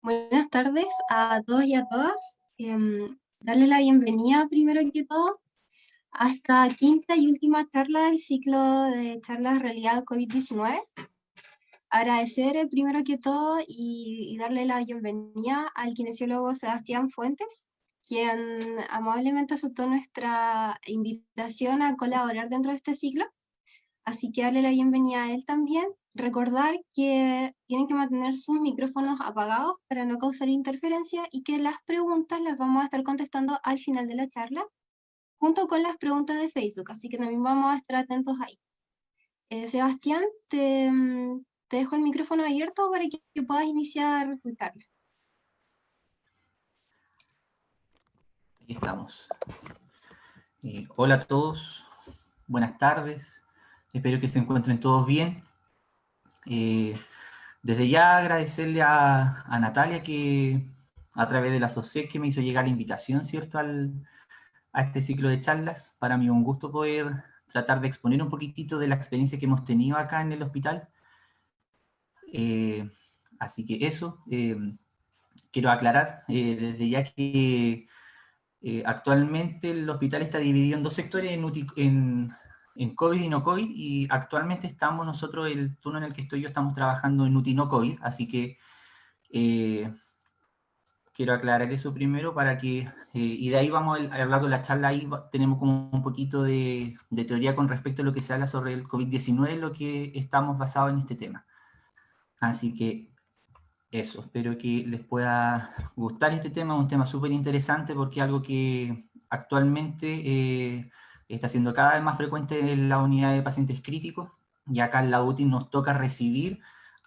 Buenas tardes a todos y a todas. Darle la bienvenida primero que todo a esta quinta y última charla del ciclo de charlas Realidad COVID-19. Agradecer primero que todo y darle la bienvenida al kinesiólogo Sebastián Fuentes, quien amablemente aceptó nuestra invitación a colaborar dentro de este ciclo. Así que darle la bienvenida a él también. Recordar que tienen que mantener sus micrófonos apagados para no causar interferencia y que las preguntas las vamos a estar contestando al final de la charla, junto con las preguntas de Facebook, así que también vamos a estar atentos ahí. Sebastián, te dejo el micrófono abierto para que puedas iniciar tu charla. Aquí estamos. Hola a todos, buenas tardes, espero que se encuentren todos bien. Desde ya agradecerle a Natalia que a través de la SOSEC que me hizo llegar la invitación, ¿cierto?, a este ciclo de charlas. Para mí es un gusto poder tratar de exponer un poquitito de la experiencia que hemos tenido acá en el hospital. Así que eso, quiero aclarar desde ya que actualmente el hospital está dividido en dos sectores, en COVID y no COVID, y actualmente estamos nosotros, el turno en el que estoy yo, estamos trabajando en UTI no COVID, así que quiero aclarar eso primero para que, y de ahí vamos a hablar de la charla, ahí tenemos como un poquito de teoría con respecto a lo que se habla sobre el COVID-19, lo que estamos basados en este tema. Así que eso, espero que les pueda gustar este tema, un tema súper interesante porque es algo que actualmente está siendo cada vez más frecuente en la unidad de pacientes críticos, y acá en la UTI nos toca recibir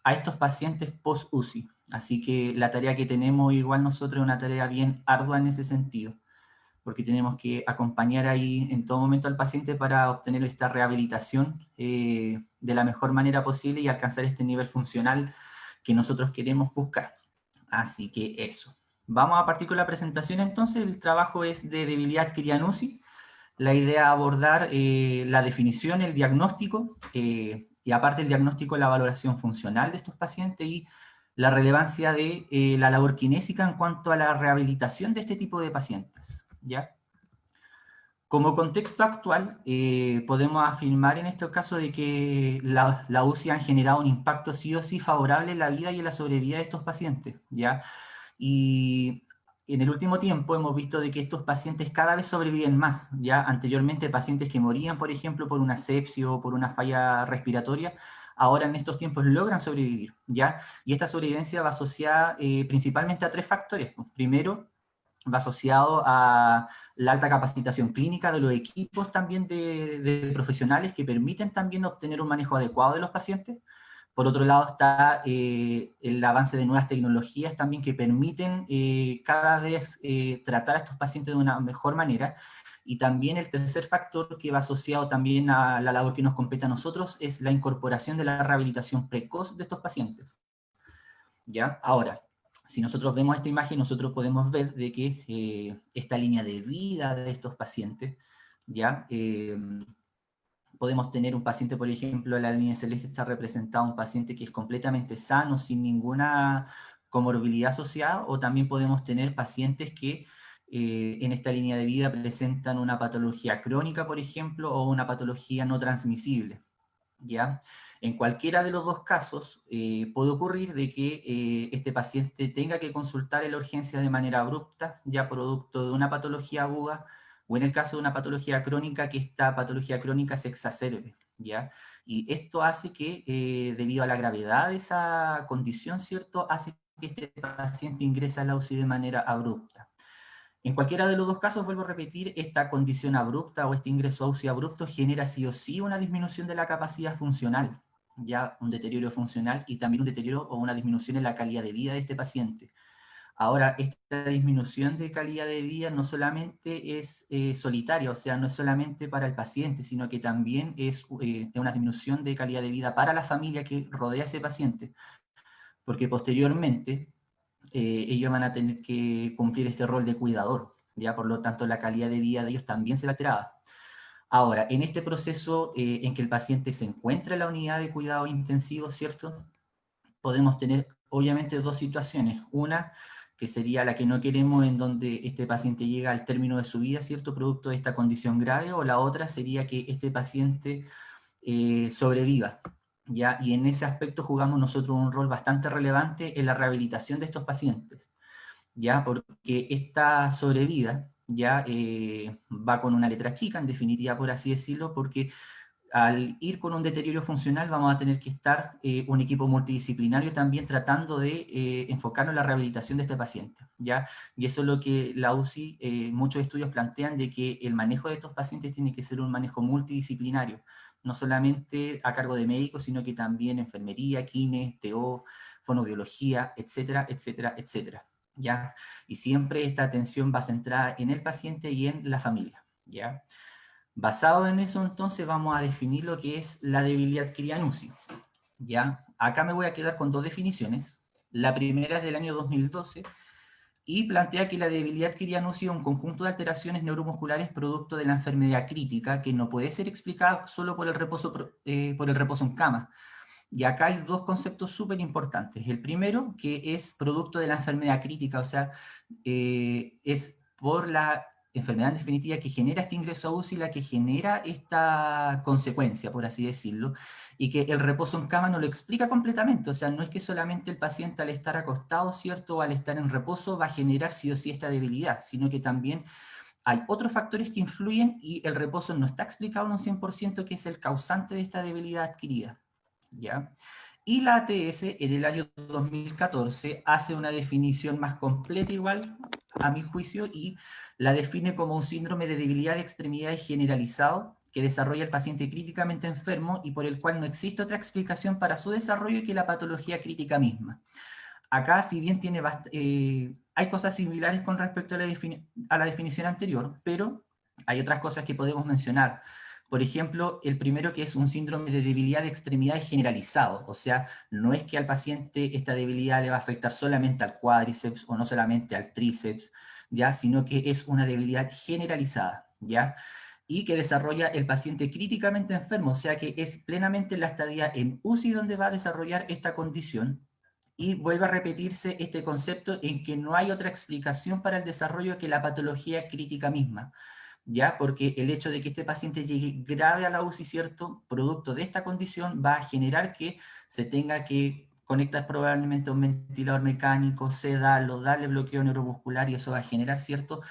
a estos pacientes post-UCI. Así que la tarea que tenemos igual nosotros es una tarea bien ardua en ese sentido, porque tenemos que acompañar ahí en todo momento al paciente para obtener esta rehabilitación de la mejor manera posible y alcanzar este nivel funcional que nosotros queremos buscar. Así que eso. Vamos a partir con la presentación entonces. El trabajo es de debilidad adquirida en UCI. La idea es abordar la definición, el diagnóstico, y aparte del diagnóstico, la valoración funcional de estos pacientes y la relevancia de la labor kinésica en cuanto a la rehabilitación de este tipo de pacientes, ¿ya? Como contexto actual, podemos afirmar en este caso de que la UCI han generado un impacto sí o sí favorable en la vida y en la sobrevida de estos pacientes, ¿ya? Y en el último tiempo hemos visto de que estos pacientes cada vez sobreviven más, ¿ya? Anteriormente pacientes que morían, por ejemplo, por una sepsis o por una falla respiratoria, ahora en estos tiempos logran sobrevivir, ¿ya? Y esta sobrevivencia va asociada principalmente a tres factores. Primero, va asociado a la alta capacitación clínica de los equipos también de profesionales que permiten también obtener un manejo adecuado de los pacientes. Por otro lado está el avance de nuevas tecnologías también que permiten cada vez tratar a estos pacientes de una mejor manera. Y también el tercer factor que va asociado también a la labor que nos compete a nosotros es la incorporación de la rehabilitación precoz de estos pacientes. ¿Ya? Ahora, si nosotros vemos esta imagen, nosotros podemos ver de que esta línea de vida de estos pacientes, ¿ya? Podemos tener un paciente, por ejemplo, en la línea celeste está representado un paciente que es completamente sano, sin ninguna comorbilidad asociada, o también podemos tener pacientes que en esta línea de vida presentan una patología crónica, por ejemplo, o una patología no transmisible, ¿ya? En cualquiera de los dos casos puede ocurrir de que este paciente tenga que consultar en la urgencia de manera abrupta, ya producto de una patología aguda, o en el caso de una patología crónica, que esta patología crónica se exacerbe, ¿ya? Y esto hace que, debido a la gravedad de esa condición, ¿cierto?, hace que este paciente ingrese a la UCI de manera abrupta. En cualquiera de los dos casos, vuelvo a repetir, esta condición abrupta o este ingreso a UCI abrupto genera sí o sí una disminución de la capacidad funcional, ya un deterioro funcional y también un deterioro o una disminución en la calidad de vida de este paciente. Ahora, esta disminución de calidad de vida no solamente es solitaria, o sea, no es solamente para el paciente, sino que también es una disminución de calidad de vida para la familia que rodea a ese paciente, porque posteriormente ellos van a tener que cumplir este rol de cuidador, ¿ya? Por lo tanto, la calidad de vida de ellos también se ve alterada. Ahora, en este proceso en que el paciente se encuentra en la unidad de cuidado intensivo, ¿cierto?, podemos tener obviamente dos situaciones. Una, que sería la que no queremos, en donde este paciente llega al término de su vida, ¿cierto?, producto de esta condición grave, o la otra sería que este paciente sobreviva, ¿ya? Y en ese aspecto jugamos nosotros un rol bastante relevante en la rehabilitación de estos pacientes, ¿ya? Porque esta sobrevida ya va con una letra chica, en definitiva, por así decirlo, porque al ir con un deterioro funcional vamos a tener que estar un equipo multidisciplinario también tratando de enfocarnos en la rehabilitación de este paciente, ¿ya? Y eso es lo que la UCI, muchos estudios plantean, de que el manejo de estos pacientes tiene que ser un manejo multidisciplinario, no solamente a cargo de médicos, sino que también enfermería, kines, TO, fonoaudiología, etcétera, etcétera, etcétera, ¿ya? Y siempre esta atención va centrada en el paciente y en la familia, ¿ya? Basado en eso, entonces, vamos a definir lo que es la debilidad Krianusi, ¿ya? Acá me voy a quedar con dos definiciones. La primera es del año 2012 y plantea que la debilidad Krianusi es un conjunto de alteraciones neuromusculares producto de la enfermedad crítica que no puede ser explicada solo por el reposo en cama. Y acá hay dos conceptos súper importantes. El primero, que es producto de la enfermedad crítica, o sea, es por la enfermedad en definitiva que genera este ingreso a UCI, la que genera esta consecuencia, por así decirlo, y que el reposo en cama no lo explica completamente. O sea, no es que solamente el paciente al estar acostado, ¿cierto?, o al estar en reposo va a generar sí o sí esta debilidad, sino que también hay otros factores que influyen y el reposo no está explicado en un 100% que es el causante de esta debilidad adquirida, ¿ya? Y la ATS en el año 2014 hace una definición más completa igual, a mi juicio, y la define como un síndrome de debilidad de extremidades generalizado que desarrolla el paciente críticamente enfermo y por el cual no existe otra explicación para su desarrollo que la patología crítica misma. Acá, si bien hay cosas similares con respecto a la definición anterior, pero hay otras cosas que podemos mencionar. Por ejemplo, el primero, que es un síndrome de debilidad de extremidades generalizado, o sea, no es que al paciente esta debilidad le va a afectar solamente al cuádriceps o no solamente al tríceps, ¿ya? Sino que es una debilidad generalizada, ¿ya? Y que desarrolla el paciente críticamente enfermo, o sea que es plenamente la estadía en UCI donde va a desarrollar esta condición, y vuelve a repetirse este concepto en que no hay otra explicación para el desarrollo que la patología crítica misma, ¿ya? Porque el hecho de que este paciente llegue grave a la UCI, ¿cierto?, producto de esta condición, va a generar que se tenga que conectar probablemente a un ventilador mecánico, sedarlo, darle bloqueo neuromuscular, y eso va a generar, ¿cierto?,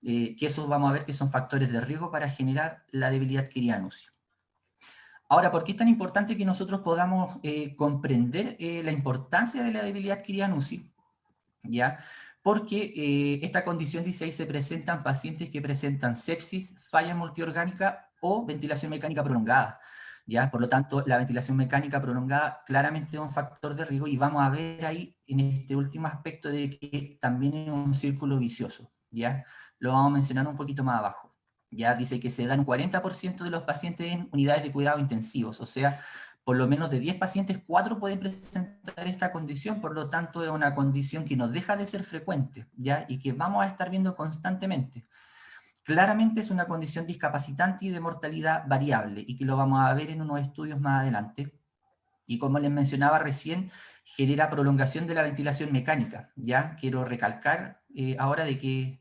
que eso vamos a ver que son factores de riesgo para generar la debilidad quirianusia. Ahora, ¿por qué es tan importante que nosotros podamos comprender la importancia de la debilidad Krianusi? ¿Ya? Porque esta condición, dice ahí, se presenta en pacientes que presentan sepsis, falla multiorgánica o ventilación mecánica prolongada, ¿ya? Por lo tanto, la ventilación mecánica prolongada claramente es un factor de riesgo, y vamos a ver ahí en este último aspecto de que también es un círculo vicioso, ¿ya? Lo vamos a mencionar un poquito más abajo. Ya dice que se dan un 40% de los pacientes en unidades de cuidados intensivos, o sea, por lo menos de 10 pacientes, 4 pueden presentar esta condición. Por lo tanto es una condición que no deja de ser frecuente, ¿ya? Y que vamos a estar viendo constantemente. Claramente es una condición discapacitante y de mortalidad variable, y que lo vamos a ver en unos estudios más adelante. Y como les mencionaba recién, genera prolongación de la ventilación mecánica, ¿ya? Quiero recalcar ahora de que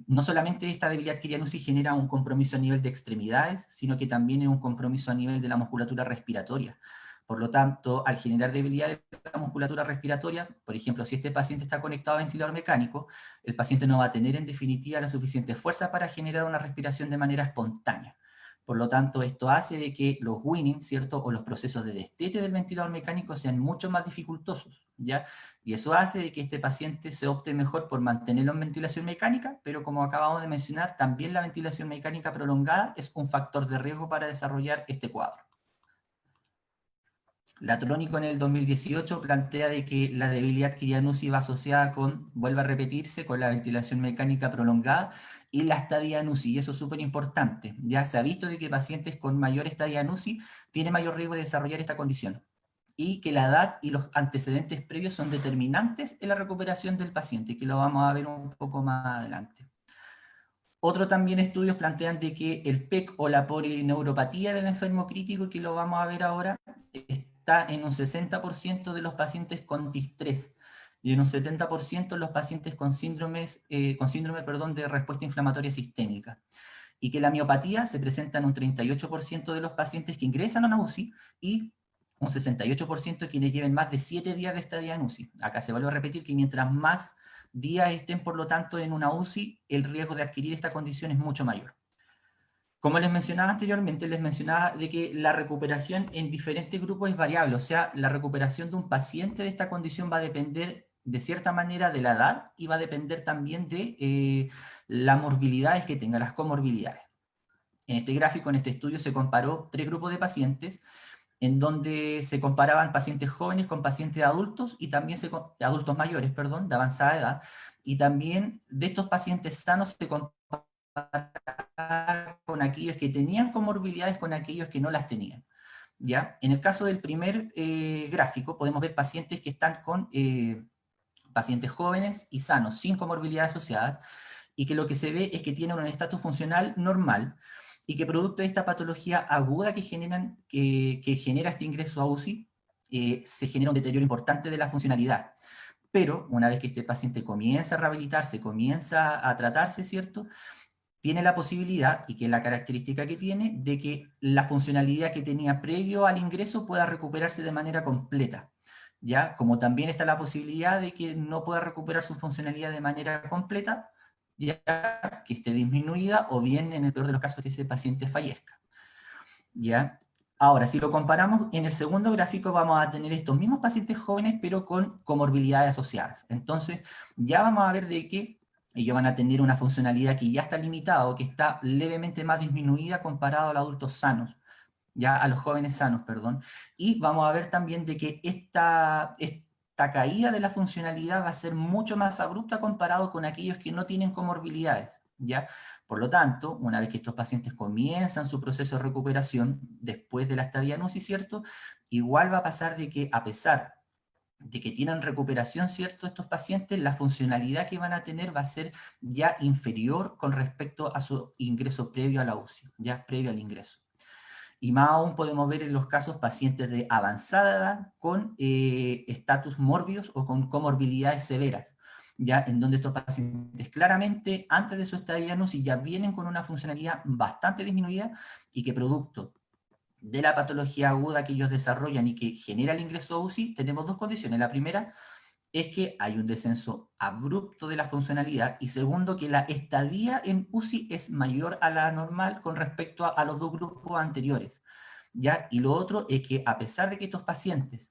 no solamente esta debilidad Krianusi genera un compromiso a nivel de extremidades, sino que también es un compromiso a nivel de la musculatura respiratoria. Por lo tanto, al generar debilidad de la musculatura respiratoria, por ejemplo, si este paciente está conectado a ventilador mecánico, el paciente no va a tener en definitiva la suficiente fuerza para generar una respiración de manera espontánea. Por lo tanto, esto hace de que los weaning, ¿cierto?, o los procesos de destete del ventilador mecánico sean mucho más dificultosos, ¿ya? Y eso hace de que este paciente se opte mejor por mantenerlo en ventilación mecánica, pero como acabamos de mencionar, también la ventilación mecánica prolongada es un factor de riesgo para desarrollar este cuadro. La Trónico en el 2018 plantea de que la debilidad Krianusi va asociada con, vuelve a repetirse, con la ventilación mecánica prolongada y la estadía en UCI, y eso es súper importante. Ya se ha visto de que pacientes con mayor estadía en UCI tienen mayor riesgo de desarrollar esta condición, y que la edad y los antecedentes previos son determinantes en la recuperación del paciente, que lo vamos a ver un poco más adelante. Otros también estudios plantean de que el PEC o la polineuropatía del enfermo crítico, que lo vamos a ver ahora, está en un 60% de los pacientes con distrés y en un 70% los pacientes con síndrome, perdón, de respuesta inflamatoria sistémica. Y que la miopatía se presenta en un 38% de los pacientes que ingresan a una UCI y un 68% quienes lleven más de 7 días de estadía en UCI. Acá se vuelve a repetir que mientras más días estén, por lo tanto, en una UCI, el riesgo de adquirir esta condición es mucho mayor. Como les mencionaba anteriormente, les mencionaba de que la recuperación en diferentes grupos es variable, o sea, la recuperación de un paciente de esta condición va a depender de cierta manera de la edad y va a depender también de las morbilidades que tenga, las comorbilidades. En este gráfico, en este estudio, se comparó 3 grupos de pacientes en donde se comparaban pacientes jóvenes con pacientes adultos y también adultos mayores, perdón, de avanzada edad, y también de estos pacientes sanos se comparaba con aquellos que tenían comorbilidades con aquellos que no las tenían. ¿Ya? En el caso del primer gráfico podemos ver pacientes que están con pacientes jóvenes y sanos, sin comorbilidades asociadas, y que lo que se ve es que tienen un estatus funcional normal, y que producto de esta patología aguda que genera este ingreso a UCI, se genera un deterioro importante de la funcionalidad. Pero una vez que este paciente comienza a rehabilitarse, comienza a tratarse, ¿cierto?, tiene la posibilidad, y que es la característica que tiene, de que la funcionalidad que tenía previo al ingreso pueda recuperarse de manera completa. ¿Ya? Como también está la posibilidad de que no pueda recuperar su funcionalidad de manera completa, ya que esté disminuida, o bien, en el peor de los casos, que ese paciente fallezca. ¿Ya? Ahora, si lo comparamos, en el segundo gráfico vamos a tener estos mismos pacientes jóvenes, pero con comorbilidades asociadas. Entonces, ya vamos a ver de que ellos van a tener una funcionalidad que ya está limitada, o que está levemente más disminuida comparado a los adultos sanos, ya a los jóvenes sanos, perdón. Y vamos a ver también de que esta caída de la funcionalidad va a ser mucho más abrupta comparado con aquellos que no tienen comorbilidades, ¿ya? Por lo tanto, una vez que estos pacientes comienzan su proceso de recuperación, después de la estadía en UCI, ¿cierto?, igual va a pasar de que, a pesar de que tienen recuperación, ¿cierto?, estos pacientes, la funcionalidad que van a tener va a ser ya inferior con respecto a su ingreso previo a la UCI, ya previo al ingreso. Y más aún podemos ver en los casos pacientes de avanzada edad con estatus mórbidos o con comorbilidades severas, ya en donde estos pacientes claramente antes de su estadía en UCI ya vienen con una funcionalidad bastante disminuida, y que producto de la patología aguda que ellos desarrollan y que genera el ingreso a UCI, tenemos dos condiciones. La primera es que hay un descenso abrupto de la funcionalidad, y segundo, que la estadía en UCI es mayor a la normal con respecto a los dos grupos anteriores, ¿ya? Y lo otro es que, a pesar de que estos pacientes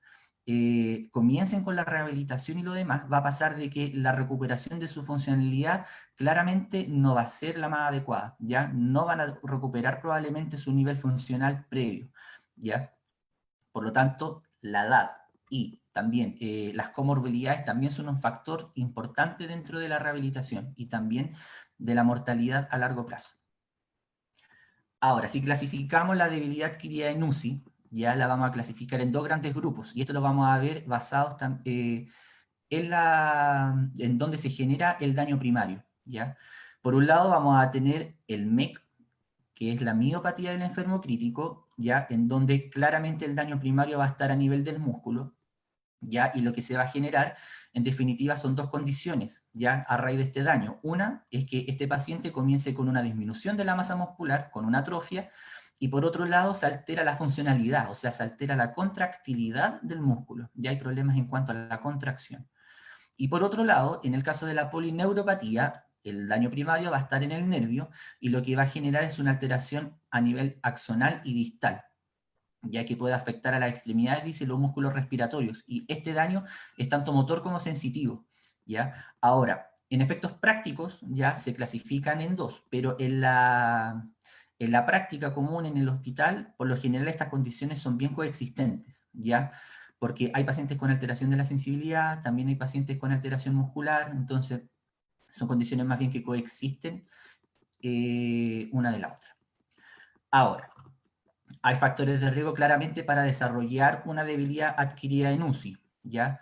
comiencen con la rehabilitación y lo demás, va a pasar de que la recuperación de su funcionalidad claramente no va a ser la más adecuada, ¿ya? No van a recuperar probablemente su nivel funcional previo, ¿ya? Por lo tanto, la edad y también las comorbilidades también son un factor importante dentro de la rehabilitación y también de la mortalidad a largo plazo. Ahora, si clasificamos la debilidad adquirida en UCI, ya la vamos a clasificar en dos grandes grupos, y esto lo vamos a ver basados en donde se genera el daño primario, ¿ya? Por un lado vamos a tener el MEC, que es la miopatía del enfermo crítico, ¿ya? En donde claramente el daño primario va a estar a nivel del músculo, ¿ya? Y lo que se va a generar, en definitiva, son dos condiciones, ¿ya? A raíz de este daño. Una es que este paciente comience con una disminución de la masa muscular, con una atrofia, y por otro lado se altera la funcionalidad, o sea, se altera la contractilidad del músculo, ya hay problemas en cuanto a la contracción. Y por otro lado, en el caso de la polineuropatía, el daño primario va a estar en el nervio, y lo que va a generar es una alteración a nivel axonal y distal, ya que puede afectar a las extremidades y los músculos respiratorios, y este daño es tanto motor como sensitivo, ¿ya? Ahora, en efectos prácticos ya se clasifican en dos, pero en la práctica común en el hospital, por lo general estas condiciones son bien coexistentes, ¿ya? Porque hay pacientes con alteración de la sensibilidad, también hay pacientes con alteración muscular, entonces son condiciones más bien que coexisten una de la otra. Ahora, hay factores de riesgo claramente para desarrollar una debilidad adquirida en UCI, ¿ya?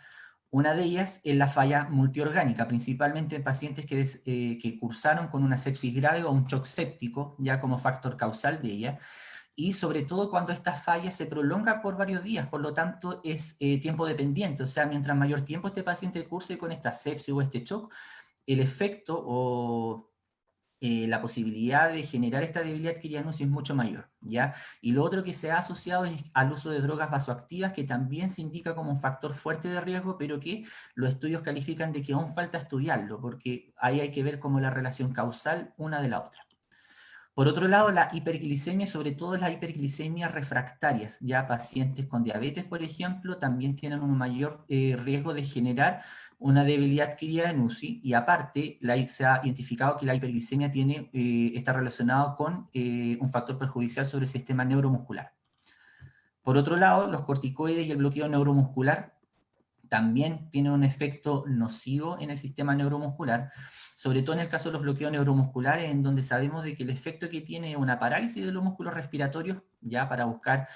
Una de ellas es la falla multiorgánica, principalmente en pacientes que cursaron con una sepsis grave o un shock séptico, ya como factor causal de ella, y sobre todo cuando esta falla se prolonga por varios días, por lo tanto es tiempo dependiente, o sea, mientras mayor tiempo este paciente curse con esta sepsis o este shock, el efecto o la posibilidad de generar esta debilidad adquirida es mucho mayor, ¿ya? Y lo otro que se ha asociado es al uso de drogas vasoactivas, que también se indica como un factor fuerte de riesgo, pero que los estudios califican de que aún falta estudiarlo, porque ahí hay que ver como la relación causal una de la otra. Por otro lado, la hiperglicemia, sobre todo las hiperglicemias refractarias, ya pacientes con diabetes, por ejemplo, también tienen un mayor riesgo de generar una debilidad adquirida en UCI, y aparte se ha identificado que la hiperglicemia está relacionado con un factor perjudicial sobre el sistema neuromuscular. Por otro lado, los corticoides y el bloqueo neuromuscular también tienen un efecto nocivo en el sistema neuromuscular, sobre todo en el caso de los bloqueos neuromusculares, en donde sabemos de que el efecto que tiene es una parálisis de los músculos respiratorios, ya para buscar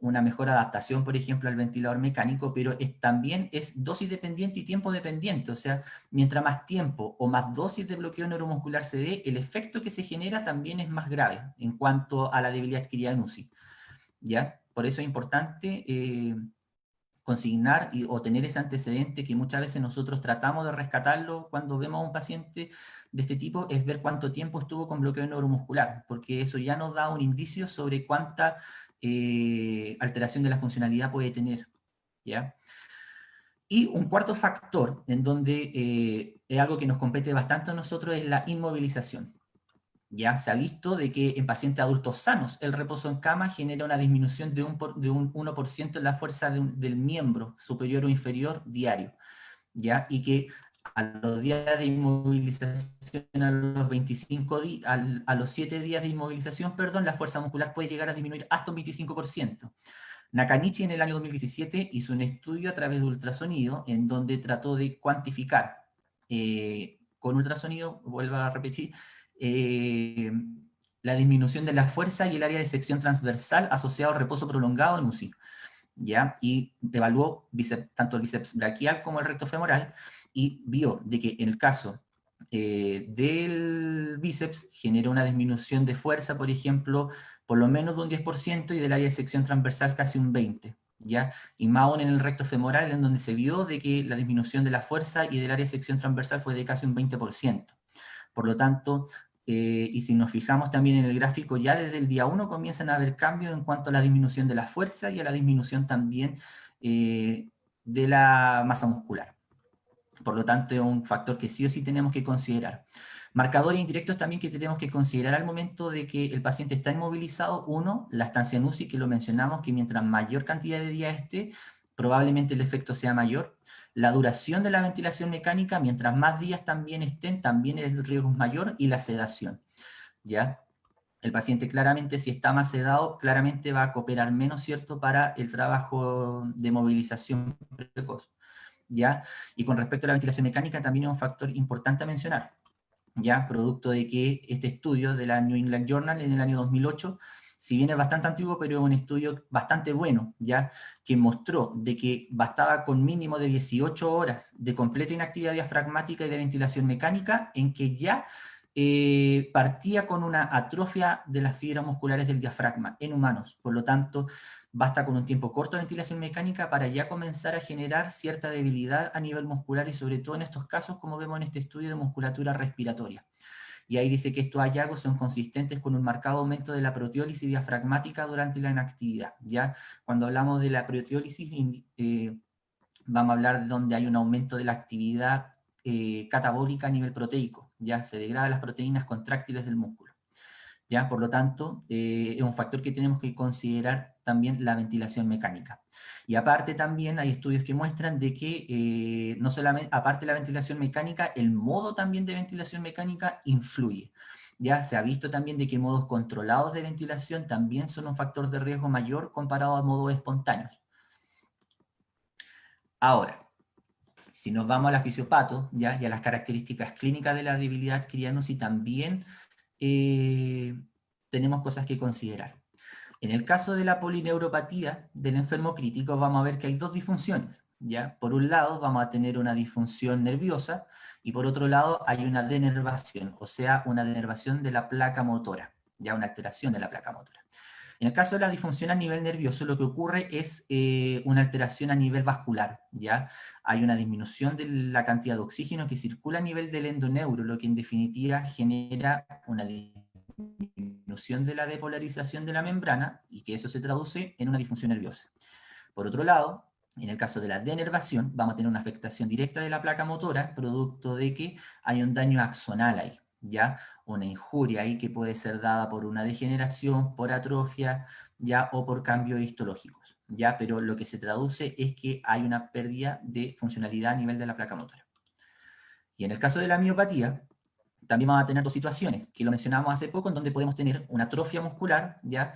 una mejor adaptación, por ejemplo, al ventilador mecánico, pero también es dosis dependiente y tiempo dependiente, o sea, mientras más tiempo o más dosis de bloqueo neuromuscular se dé, el efecto que se genera también es más grave en cuanto a la debilidad adquirida en UCI, ¿ya? Por eso es importante consignar o tener ese antecedente que muchas veces nosotros tratamos de rescatarlo cuando vemos a un paciente de este tipo, es ver cuánto tiempo estuvo con bloqueo neuromuscular, porque eso ya nos da un indicio sobre cuánta alteración de la funcionalidad puede tener, ¿ya? Y un cuarto factor, en donde es algo que nos compete bastante a nosotros, es la inmovilización. Ya se ha visto de que en pacientes adultos sanos el reposo en cama genera una disminución de un 1% en la fuerza del miembro superior o inferior diario, ¿ya? Y que a los días de inmovilización, a los 25 días, a los 7 días de inmovilización, perdón, la fuerza muscular puede llegar a disminuir hasta un 25%. Nakanishi en el año 2017 hizo un estudio a través de ultrasonido en donde trató de cuantificar con ultrasonido, vuelvo a repetir, eh, la disminución de la fuerza y el área de sección transversal asociado al reposo prolongado en UCI, ¿ya? Y evaluó tanto el bíceps braquial como el recto femoral y vio de que en el caso del bíceps generó una disminución de fuerza, por ejemplo, por lo menos de un 10% y del área de sección transversal casi un 20%. ¿Ya? Y más aún en el recto femoral, en donde se vio de que la disminución de la fuerza y del área de sección transversal fue de casi un 20%. Por lo tanto, y si nos fijamos también en el gráfico, ya desde el día 1 comienzan a haber cambios en cuanto a la disminución de la fuerza y a la disminución también de la masa muscular. Por lo tanto, es un factor que sí o sí tenemos que considerar. Marcadores indirectos también que tenemos que considerar al momento de que el paciente está inmovilizado. Uno, la estancia en UCI, que lo mencionamos, que mientras mayor cantidad de días esté, probablemente el efecto sea mayor. La duración de la ventilación mecánica, mientras más días también estén, también el riesgo es mayor. Y la sedación, ¿ya? El paciente claramente, si está más sedado, claramente va a cooperar menos, ¿cierto?, para el trabajo de movilización precoz, ¿ya? Y con respecto a la ventilación mecánica, también es un factor importante a mencionar, ¿ya? Producto de que este estudio de la New England Journal en el año 2008, si bien es bastante antiguo, pero es un estudio bastante bueno, ¿ya? Que mostró de que bastaba con mínimo de 18 horas de completa inactividad diafragmática y de ventilación mecánica en que ya partía con una atrofia de las fibras musculares del diafragma en humanos. Por lo tanto, basta con un tiempo corto de ventilación mecánica para ya comenzar a generar cierta debilidad a nivel muscular y sobre todo en estos casos, como vemos en este estudio de musculatura respiratoria. Y ahí dice que estos hallazgos son consistentes con un marcado aumento de la proteólisis diafragmática durante la inactividad. Ya cuando hablamos de la proteólisis, vamos a hablar de donde hay un aumento de la actividad catabólica a nivel proteico. Ya se degradan las proteínas contráctiles del músculo. ¿Ya? Por lo tanto, es un factor que tenemos que considerar también la ventilación mecánica. Y aparte también hay estudios que muestran de que no solamente, aparte de la ventilación mecánica, el modo también de ventilación mecánica influye. Ya se ha visto también de que modos controlados de ventilación también son un factor de riesgo mayor comparado a modos espontáneos. Ahora, si nos vamos a la fisiopato, ¿ya? Y a las características clínicas de la debilidad adquirida en UCI, también tenemos cosas que considerar. En el caso de la polineuropatía del enfermo crítico, vamos a ver que hay dos disfunciones, ¿ya? Por un lado, vamos a tener una disfunción nerviosa, y por otro lado, hay una denervación, o sea, una denervación de la placa motora, ya una alteración de la placa motora. En el caso de la disfunción a nivel nervioso, lo que ocurre es una alteración a nivel vascular, ¿ya? Hay una disminución de la cantidad de oxígeno que circula a nivel del endoneuro, lo que en definitiva genera una disminución de la depolarización de la membrana, y que eso se traduce en una disfunción nerviosa. Por otro lado, en el caso de la denervación, vamos a tener una afectación directa de la placa motora, producto de que hay un daño axonal ahí, ¿ya? Una injuria ahí que puede ser dada por una degeneración, por atrofia, ¿ya? O por cambios histológicos, ¿ya? Pero lo que se traduce es que hay una pérdida de funcionalidad a nivel de la placa motora. Y en el caso de la miopatía, también vamos a tener dos situaciones, que lo mencionamos hace poco, en donde podemos tener una atrofia muscular, ¿ya?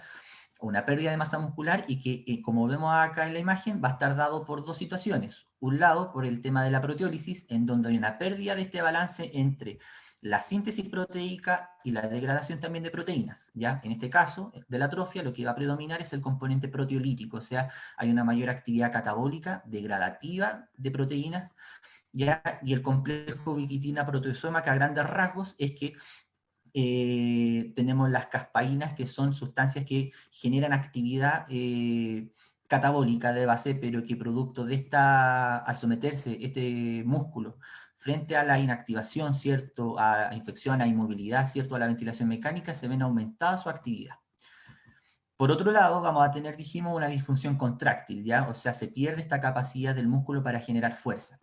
Una pérdida de masa muscular, y que, como vemos acá en la imagen, va a estar dado por dos situaciones. Un lado, por el tema de la proteólisis, en donde hay una pérdida de este balance entre la síntesis proteica y la degradación también de proteínas, ¿ya? En este caso, de la atrofia, lo que va a predominar es el componente proteolítico, o sea, hay una mayor actividad catabólica, degradativa de proteínas, ¿ya? Y el complejo ubiquitina-proteasoma, que a grandes rasgos es que tenemos las caspaínas, que son sustancias que generan actividad catabólica de base, pero que producto de esta, al someterse este músculo frente a la inactivación, ¿cierto? A infección, a inmovilidad, ¿cierto? A la ventilación mecánica, se ven aumentada su actividad. Por otro lado, vamos a tener, dijimos, una disfunción contráctil, ¿ya? O sea, se pierde esta capacidad del músculo para generar fuerza.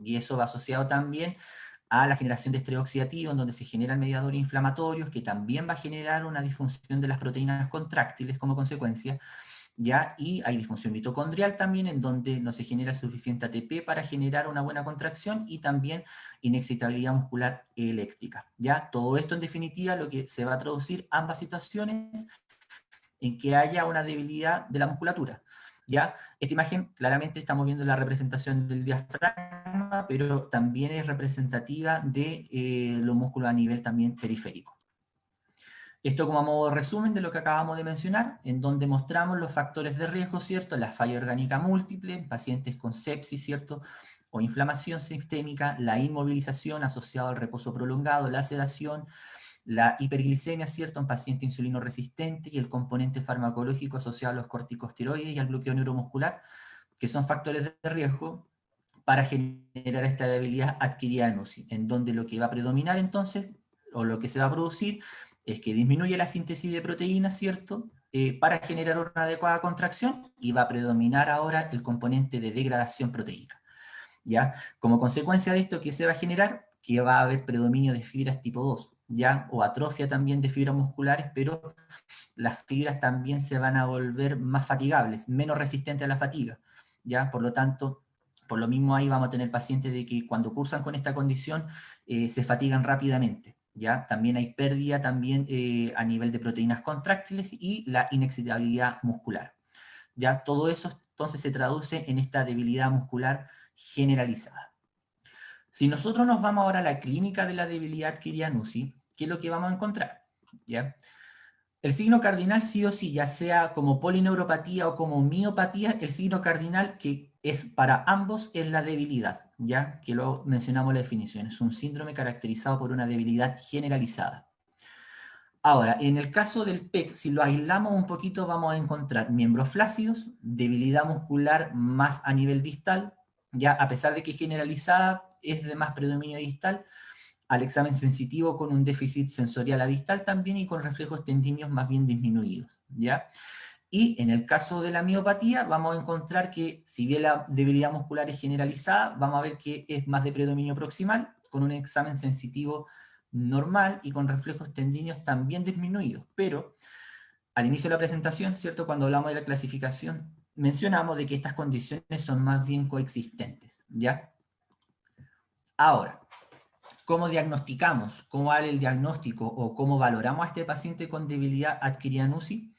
Y eso va asociado también a la generación de estrés oxidativo, en donde se generan mediadores inflamatorios, que también va a generar una disfunción de las proteínas contráctiles como consecuencia, ¿ya? Y hay disfunción mitocondrial también, en donde no se genera suficiente ATP para generar una buena contracción, y también inexcitabilidad muscular eléctrica, ¿ya? Todo esto, en definitiva, lo que se va a traducir ambas situaciones en que haya una debilidad de la musculatura, ¿ya? Esta imagen, claramente estamos viendo la representación del diafragma, pero también es representativa de los músculos a nivel también periférico. Esto como a modo de resumen de lo que acabamos de mencionar, en donde mostramos los factores de riesgo, ¿cierto? La falla orgánica múltiple, pacientes con sepsis, ¿cierto? O inflamación sistémica, la inmovilización asociada al reposo prolongado, la sedación, la hiperglicemia, ¿cierto?, en paciente insulino resistente, y el componente farmacológico asociado a los corticosteroides y al bloqueo neuromuscular, que son factores de riesgo para generar esta debilidad adquirida en UCI, en donde lo que va a predominar entonces, o lo que se va a producir, es que disminuye la síntesis de proteínas, ¿cierto?, para generar una adecuada contracción, y va a predominar ahora el componente de degradación proteica, ¿ya? Como consecuencia de esto, ¿qué se va a generar? Que va a haber predominio de fibras tipo 2, ¿ya? O atrofia también de fibras musculares, pero las fibras también se van a volver más fatigables, menos resistentes a la fatiga, ¿ya? Por lo tanto, por lo mismo ahí vamos a tener pacientes de que cuando cursan con esta condición se fatigan rápidamente, ¿ya? También hay pérdida también a nivel de proteínas contráctiles y la inexcitabilidad muscular, ¿ya? Todo eso entonces se traduce en esta debilidad muscular generalizada. Si nosotros nos vamos ahora a la clínica de la debilidad adquirida en UCI, ¿qué es lo que vamos a encontrar? ¿Ya? El signo cardinal, sí o sí, ya sea como polineuropatía o como miopatía, el signo cardinal que es para ambos es la debilidad, ya que lo mencionamos en la definición, es un síndrome caracterizado por una debilidad generalizada. Ahora, en el caso del PEC, si lo aislamos un poquito, vamos a encontrar miembros flácidos, debilidad muscular más a nivel distal, ya a pesar de que es generalizada, es de más predominio distal, al examen sensitivo con un déficit sensorial a distal también, y con reflejos tendinios más bien disminuidos, ¿ya? Y en el caso de la miopatía, vamos a encontrar que, si bien la debilidad muscular es generalizada, vamos a ver que es más de predominio proximal, con un examen sensitivo normal y con reflejos tendinios también disminuidos. Pero al inicio de la presentación, ¿cierto?, cuando hablamos de la clasificación, mencionamos de que estas condiciones son más bien coexistentes, ¿ya? Ahora, ¿cómo diagnosticamos? ¿Cómo vale el diagnóstico o cómo valoramos a este paciente con debilidad adquirida en UCI?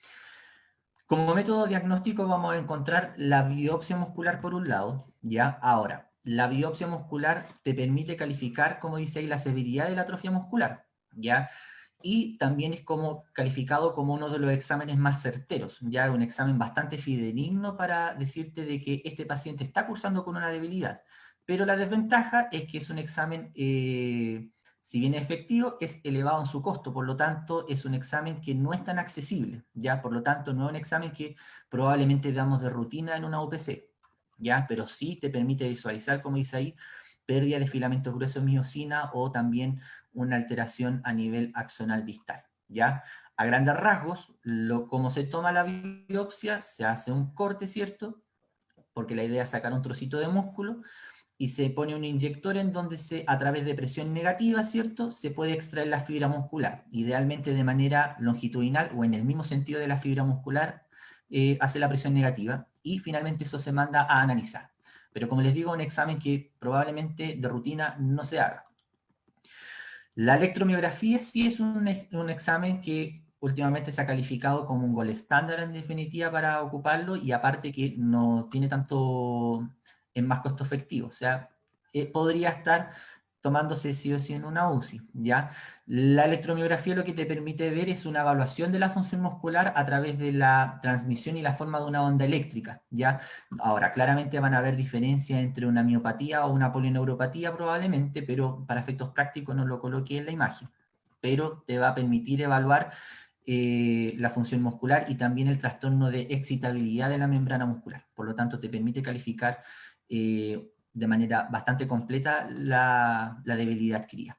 Como método diagnóstico vamos a encontrar la biopsia muscular por un lado, ¿ya? Ahora, la biopsia muscular te permite calificar, como dice ahí, la severidad de la atrofia muscular, ¿ya? Y también es como calificado como uno de los exámenes más certeros, ya un examen bastante fidedigno para decirte de que este paciente está cursando con una debilidad. Pero la desventaja es que es un examen Si bien es efectivo, es elevado en su costo, por lo tanto es un examen que no es tan accesible, ¿ya? Por lo tanto no es un examen que probablemente veamos de rutina en una UPC, ¿ya? Pero sí te permite visualizar, como dice ahí, pérdida de filamentos gruesos de miosina o también una alteración a nivel axonal distal, ¿ya? A grandes rasgos, cómo se toma la biopsia, se hace un corte, ¿cierto? Porque la idea es sacar un trocito de músculo, y se pone un inyector en donde a través de presión negativa, ¿cierto?, se puede extraer la fibra muscular, idealmente de manera longitudinal o en el mismo sentido de la fibra muscular, hace la presión negativa, y finalmente eso se manda a analizar. Pero como les digo, un examen que probablemente de rutina no se haga. La electromiografía sí es un examen que últimamente se ha calificado como un gold estándar en definitiva para ocuparlo, y aparte que no tiene tanto, es más costo efectivo, o sea, podría estar tomándose sí o sí en una UCI, ¿ya? La electromiografía lo que te permite ver es una evaluación de la función muscular a través de la transmisión y la forma de una onda eléctrica, ¿ya? Ahora, claramente van a haber diferencias entre una miopatía o una polineuropatía probablemente, pero para efectos prácticos no lo coloqué en la imagen. Pero te va a permitir evaluar la función muscular y también el trastorno de excitabilidad de la membrana muscular. Por lo tanto, te permite calificar de manera bastante completa la debilidad adquirida.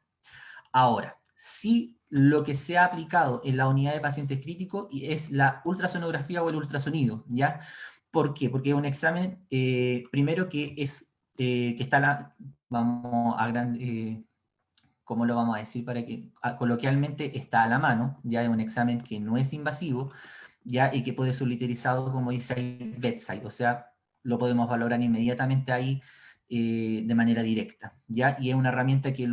Ahora, sí, lo que se ha aplicado en la unidad de pacientes críticos es la ultrasonografía o el ultrasonido, ¿ya? ¿Por qué? Porque es un examen, primero que está, vamos a ¿cómo lo vamos a decir? Para que coloquialmente está a la mano, ya es un examen que no es invasivo, ya, y que puede ser utilizado, como dice ahí, bedside, o sea, lo podemos valorar inmediatamente ahí de manera directa, ¿ya? Y es una herramienta que,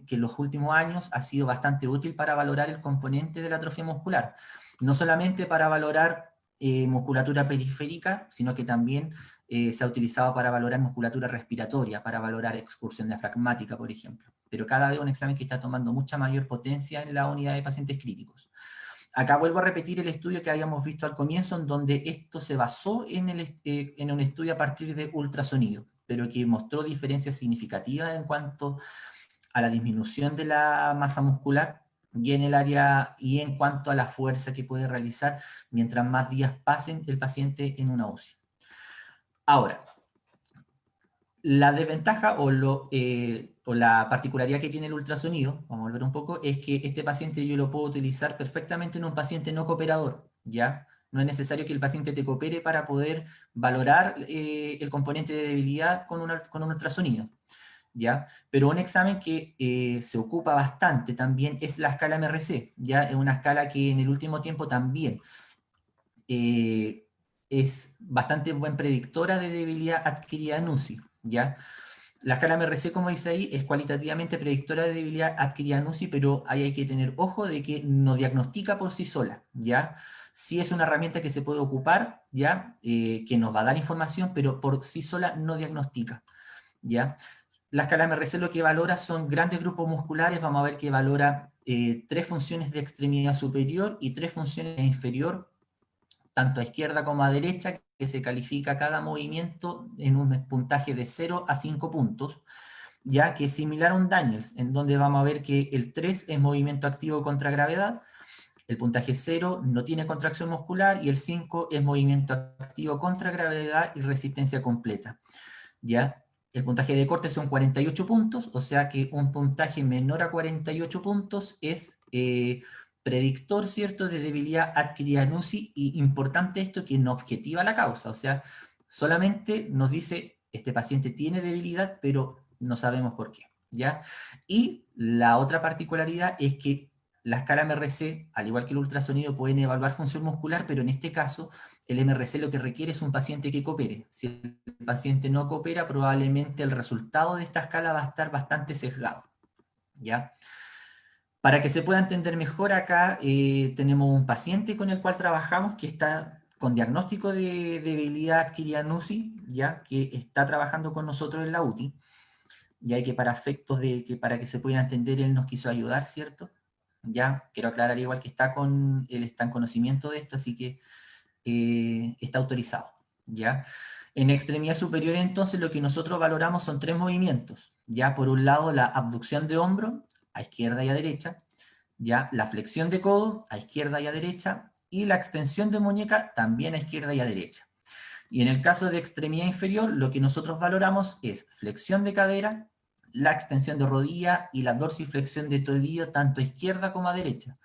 que en los últimos años ha sido bastante útil para valorar el componente de la atrofia muscular, no solamente para valorar musculatura periférica, sino que también se ha utilizado para valorar musculatura respiratoria, para valorar excursión diafragmática, por ejemplo. Pero cada vez un examen que está tomando mucha mayor potencia en la unidad de pacientes críticos. Acá vuelvo a repetir el estudio que habíamos visto al comienzo, en donde esto se basó en un estudio a partir de ultrasonido, pero que mostró diferencias significativas en cuanto a la disminución de la masa muscular y en el área y en cuanto a la fuerza que puede realizar mientras más días pasen el paciente en una UCI. Ahora, la desventaja o la particularidad que tiene el ultrasonido, vamos a volver un poco, es que este paciente yo lo puedo utilizar perfectamente en un paciente no cooperador, ¿ya? No es necesario que el paciente te coopere para poder valorar el componente de debilidad con un ultrasonido, ¿ya? Pero un examen que se ocupa bastante también es la escala MRC, ¿ya? Es una escala que en el último tiempo también es bastante buen predictora de debilidad adquirida en UCI, ¿ya? La escala MRC, como dice ahí, es cualitativamente predictora de debilidad adquirida en UCI, pero ahí hay que tener ojo de que no diagnostica por sí sola, ¿ya? Sí es una herramienta que se puede ocupar, ¿ya? Que nos va a dar información, pero por sí sola no diagnostica, ¿ya? La escala MRC lo que valora son grandes grupos musculares, vamos a ver que valora 3 funciones de extremidad superior y 3 funciones de inferior, tanto a izquierda como a derecha, que se califica cada movimiento en un puntaje de 0 a 5 puntos, ya que es similar a un Daniels, en donde vamos a ver que el 3 es movimiento activo contra gravedad, el puntaje 0 no tiene contracción muscular, y el 5 es movimiento activo contra gravedad y resistencia completa, ¿ya? El puntaje de corte son 48 puntos, o sea que un puntaje menor a 48 puntos es predictor, ¿cierto?, de debilidad adquirida en UCI, y importante esto que no objetiva la causa, o sea, solamente nos dice, este paciente tiene debilidad, pero no sabemos por qué, ¿ya? Y la otra particularidad es que la escala MRC, al igual que el ultrasonido, pueden evaluar función muscular, pero en este caso, el MRC lo que requiere es un paciente que coopere. Si el paciente no coopera, probablemente el resultado de esta escala va a estar bastante sesgado, ¿ya? Para que se pueda entender mejor, acá tenemos un paciente con el cual trabajamos que está con diagnóstico de debilidad adquirida en UCI, ¿ya? Que está trabajando con nosotros en la UTI, ya que para efectos de que para que se pueda entender, él nos quiso ayudar, ¿cierto? Ya, quiero aclarar igual que él está en conocimiento de esto, así que está autorizado, ¿ya? En extremidad superior, entonces, lo que nosotros valoramos son 3 movimientos, ¿ya? Por un lado, la abducción de hombro, a izquierda y a derecha, ya la flexión de codo a izquierda y a derecha, y la extensión de muñeca también a izquierda y a derecha. Y en el caso de extremidad inferior, lo que nosotros valoramos es flexión de cadera, la extensión de rodilla y la dorsiflexión de tobillo, tanto a izquierda como a derecha.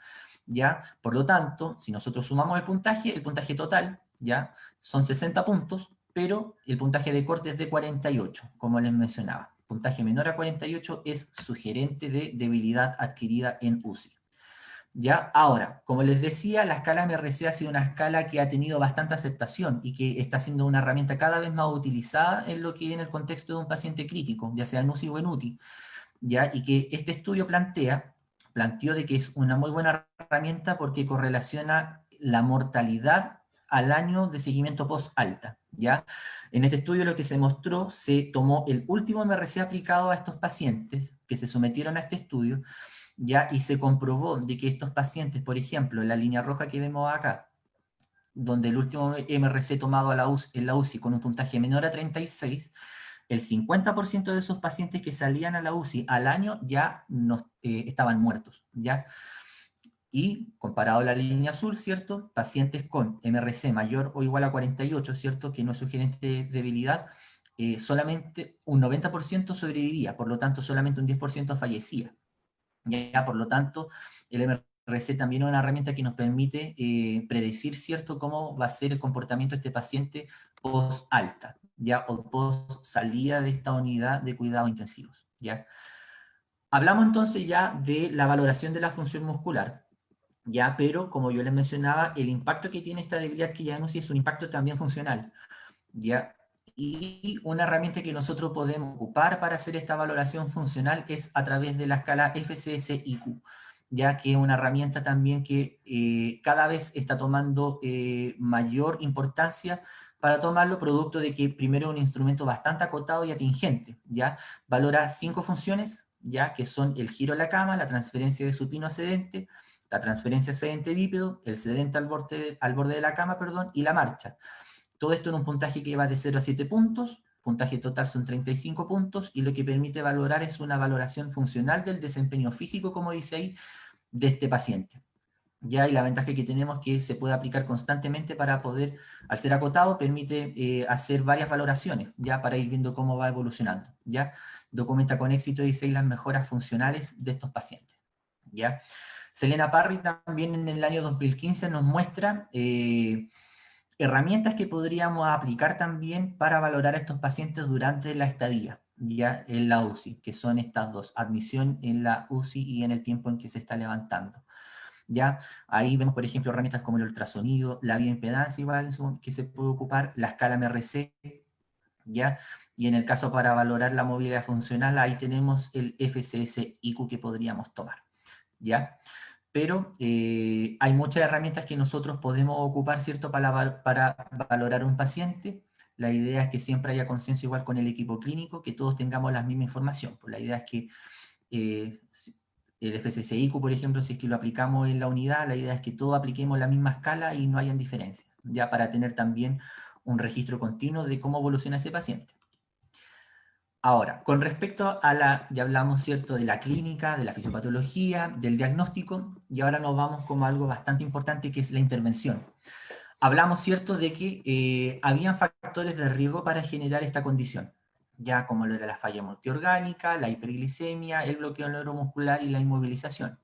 ¿Ya? Por lo tanto, si nosotros sumamos el puntaje total, ¿ya? Son 60 puntos, pero el puntaje de corte es de 48, como les mencionaba. Puntaje menor a 48 es sugerente de debilidad adquirida en UCI. ¿Ya? Ahora, como les decía, la escala MRC ha sido una escala que ha tenido bastante aceptación y que está siendo una herramienta cada vez más utilizada en lo que en el contexto de un paciente crítico, ya sea en UCI o en UTI, ¿ya? Y que este estudio planteó de que es una muy buena herramienta porque correlaciona la mortalidad al año de seguimiento post-alta, ¿ya? En este estudio lo que se mostró, se tomó el último MRC aplicado a estos pacientes que se sometieron a este estudio, ¿ya? Y se comprobó de que estos pacientes, por ejemplo, en la línea roja que vemos acá, donde el último MRC tomado en la UCI con un puntaje menor a 36, el 50% de esos pacientes que salían a la UCI al año ya no, estaban muertos, ¿ya? Y comparado a la línea azul, ¿cierto? Pacientes con MRC mayor o igual a 48, ¿cierto? Que no es sugerente de debilidad, solamente un 90% sobrevivía, por lo tanto solamente un 10% fallecía. Ya, por lo tanto, el MRC también es una herramienta que nos permite predecir, ¿cierto?, cómo va a ser el comportamiento de este paciente post-alta, ¿ya? O post-salida de esta unidad de cuidados intensivos, ¿ya? Hablamos entonces ya de la valoración de la función muscular, ¿ya? Pero, como yo les mencionaba, el impacto que tiene esta debilidad que ya no es un impacto también funcional, ¿ya? Y una herramienta que nosotros podemos ocupar para hacer esta valoración funcional es a través de la escala FCS-IQ, ya que es una herramienta también que cada vez está tomando mayor importancia para tomarlo, producto de que primero es un instrumento bastante acotado y atingente, ¿ya? Valora 5 funciones, ¿ya? Que son el giro a la cama, la transferencia de supino a sedente, la transferencia sedente bípedo, el sedente al borde de la cama, perdón, y la marcha. Todo esto en un puntaje que va de 0 a 7 puntos, puntaje total son 35 puntos, y lo que permite valorar es una valoración funcional del desempeño físico, como dice ahí, de este paciente. Ya, y la ventaja que tenemos es que se puede aplicar constantemente para poder, al ser acotado, permite hacer varias valoraciones, ya, para ir viendo cómo va evolucionando, ya. Documenta con éxito, dice, las mejoras funcionales de estos pacientes, ya. Selena Parry también en el año 2015 nos muestra herramientas que podríamos aplicar también para valorar a estos pacientes durante la estadía, ya en la UCI, que son estas dos, admisión en la UCI y en el tiempo en que se está levantando. ¿Ya? Ahí vemos, por ejemplo, herramientas como el ultrasonido, la bioimpedancia igual, que se puede ocupar, la escala MRC, ¿ya? Y en el caso para valorar la movilidad funcional, ahí tenemos el FCS-IQ que podríamos tomar, ¿ya? Pero hay muchas herramientas que nosotros podemos ocupar, ¿cierto?, para valorar un paciente. La idea es que siempre haya consenso igual con el equipo clínico, que todos tengamos la misma información. Pues la idea es que el FCSIQ, por ejemplo, si es que lo aplicamos en la unidad, la idea es que todos apliquemos la misma escala y no hayan diferencias, ya para tener también un registro continuo de cómo evoluciona ese paciente. Ahora, con respecto a ya hablamos, ¿cierto?, de la clínica, de la fisiopatología, del diagnóstico, y ahora nos vamos como algo bastante importante que es la intervención. Hablamos, ¿cierto?, de que habían factores de riesgo para generar esta condición, ya como lo era la falla multiorgánica, la hiperglicemia, el bloqueo neuromuscular y la inmovilización.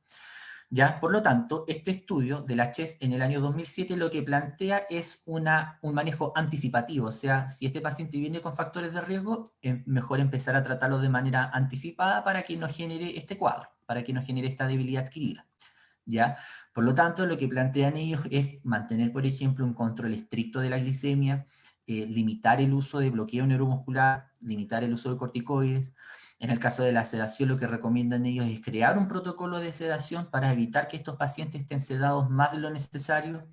¿Ya? Por lo tanto, este estudio de la CHES en el año 2007 lo que plantea es un manejo anticipativo, o sea, si este paciente viene con factores de riesgo, es mejor empezar a tratarlo de manera anticipada para que no genere este cuadro, para que no genere esta debilidad adquirida. ¿Ya? Por lo tanto, lo que plantean ellos es mantener, por ejemplo, un control estricto de la glicemia, limitar el uso de bloqueo neuromuscular, limitar el uso de corticoides. En el caso de la sedación, lo que recomiendan ellos es crear un protocolo de sedación para evitar que estos pacientes estén sedados más de lo necesario.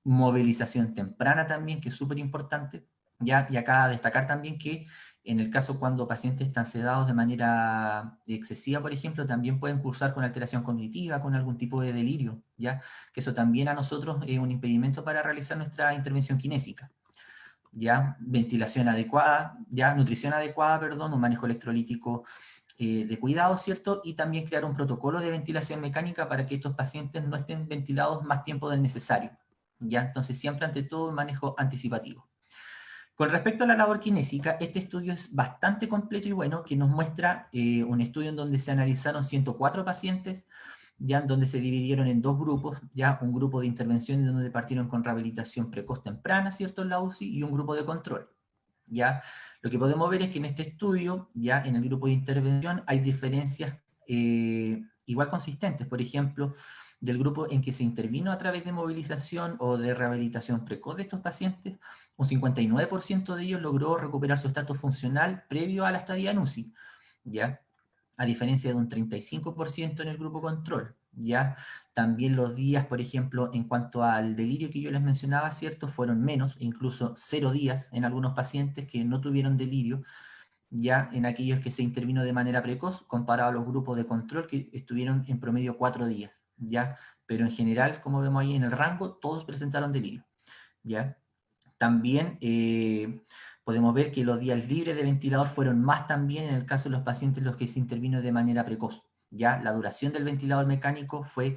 Movilización temprana también, que es súper importante. ¿Ya? Y acá destacar también que en el caso cuando pacientes están sedados de manera excesiva, por ejemplo, también pueden cursar con alteración cognitiva, con algún tipo de delirio, ¿ya? Que eso también a nosotros es un impedimento para realizar nuestra intervención kinésica. ¿Ya? Ventilación adecuada, ya, nutrición adecuada, perdón, un manejo electrolítico de cuidado, ¿cierto? Y también crear un protocolo de ventilación mecánica para que estos pacientes no estén ventilados más tiempo del necesario, ¿ya? Entonces, siempre ante todo un manejo anticipativo. Con respecto a la labor kinésica, este estudio es bastante completo y bueno, que nos muestra un estudio en donde se analizaron 104 pacientes, ya en donde se dividieron en dos grupos, ya un grupo de intervención en donde partieron con rehabilitación precoz temprana, ¿cierto?, en la UCI, y un grupo de control. ¿Ya? Lo que podemos ver es que en este estudio, ya en el grupo de intervención, hay diferencias igual consistentes. Por ejemplo, del grupo en que se intervino a través de movilización o de rehabilitación precoz de estos pacientes, un 59% de ellos logró recuperar su estatus funcional previo a la estadía en UCI, ¿ya? A diferencia de un 35% en el grupo control, ¿ya? También los días, por ejemplo, en cuanto al delirio que yo les mencionaba, ¿cierto? Fueron menos, incluso 0 días en algunos pacientes que no tuvieron delirio, ya en aquellos que se intervino de manera precoz, comparado a los grupos de control que estuvieron en promedio 4 días, ¿ya? Pero en general, como vemos ahí en el rango, todos presentaron delirio, ¿ya? También podemos ver que los días libres de ventilador fueron más también en el caso de los pacientes los que se intervino de manera precoz. Ya la duración del ventilador mecánico fue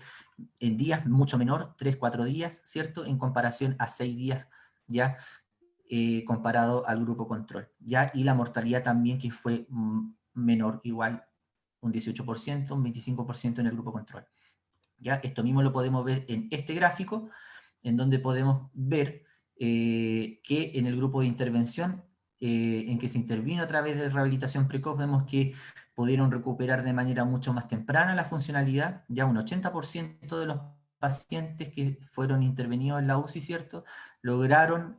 en días mucho menor, 3-4 días, ¿cierto? En comparación a 6 días, ya comparado al grupo control. ¿Ya? Y la mortalidad también que fue menor, igual un 18%, un 25% en el grupo control. ¿Ya? Esto mismo lo podemos ver en este gráfico, en donde podemos ver que en el grupo de intervención, en que se intervino a través de rehabilitación precoz, vemos que pudieron recuperar de manera mucho más temprana la funcionalidad, ya un 80% de los pacientes que fueron intervenidos en la UCI, ¿cierto?, lograron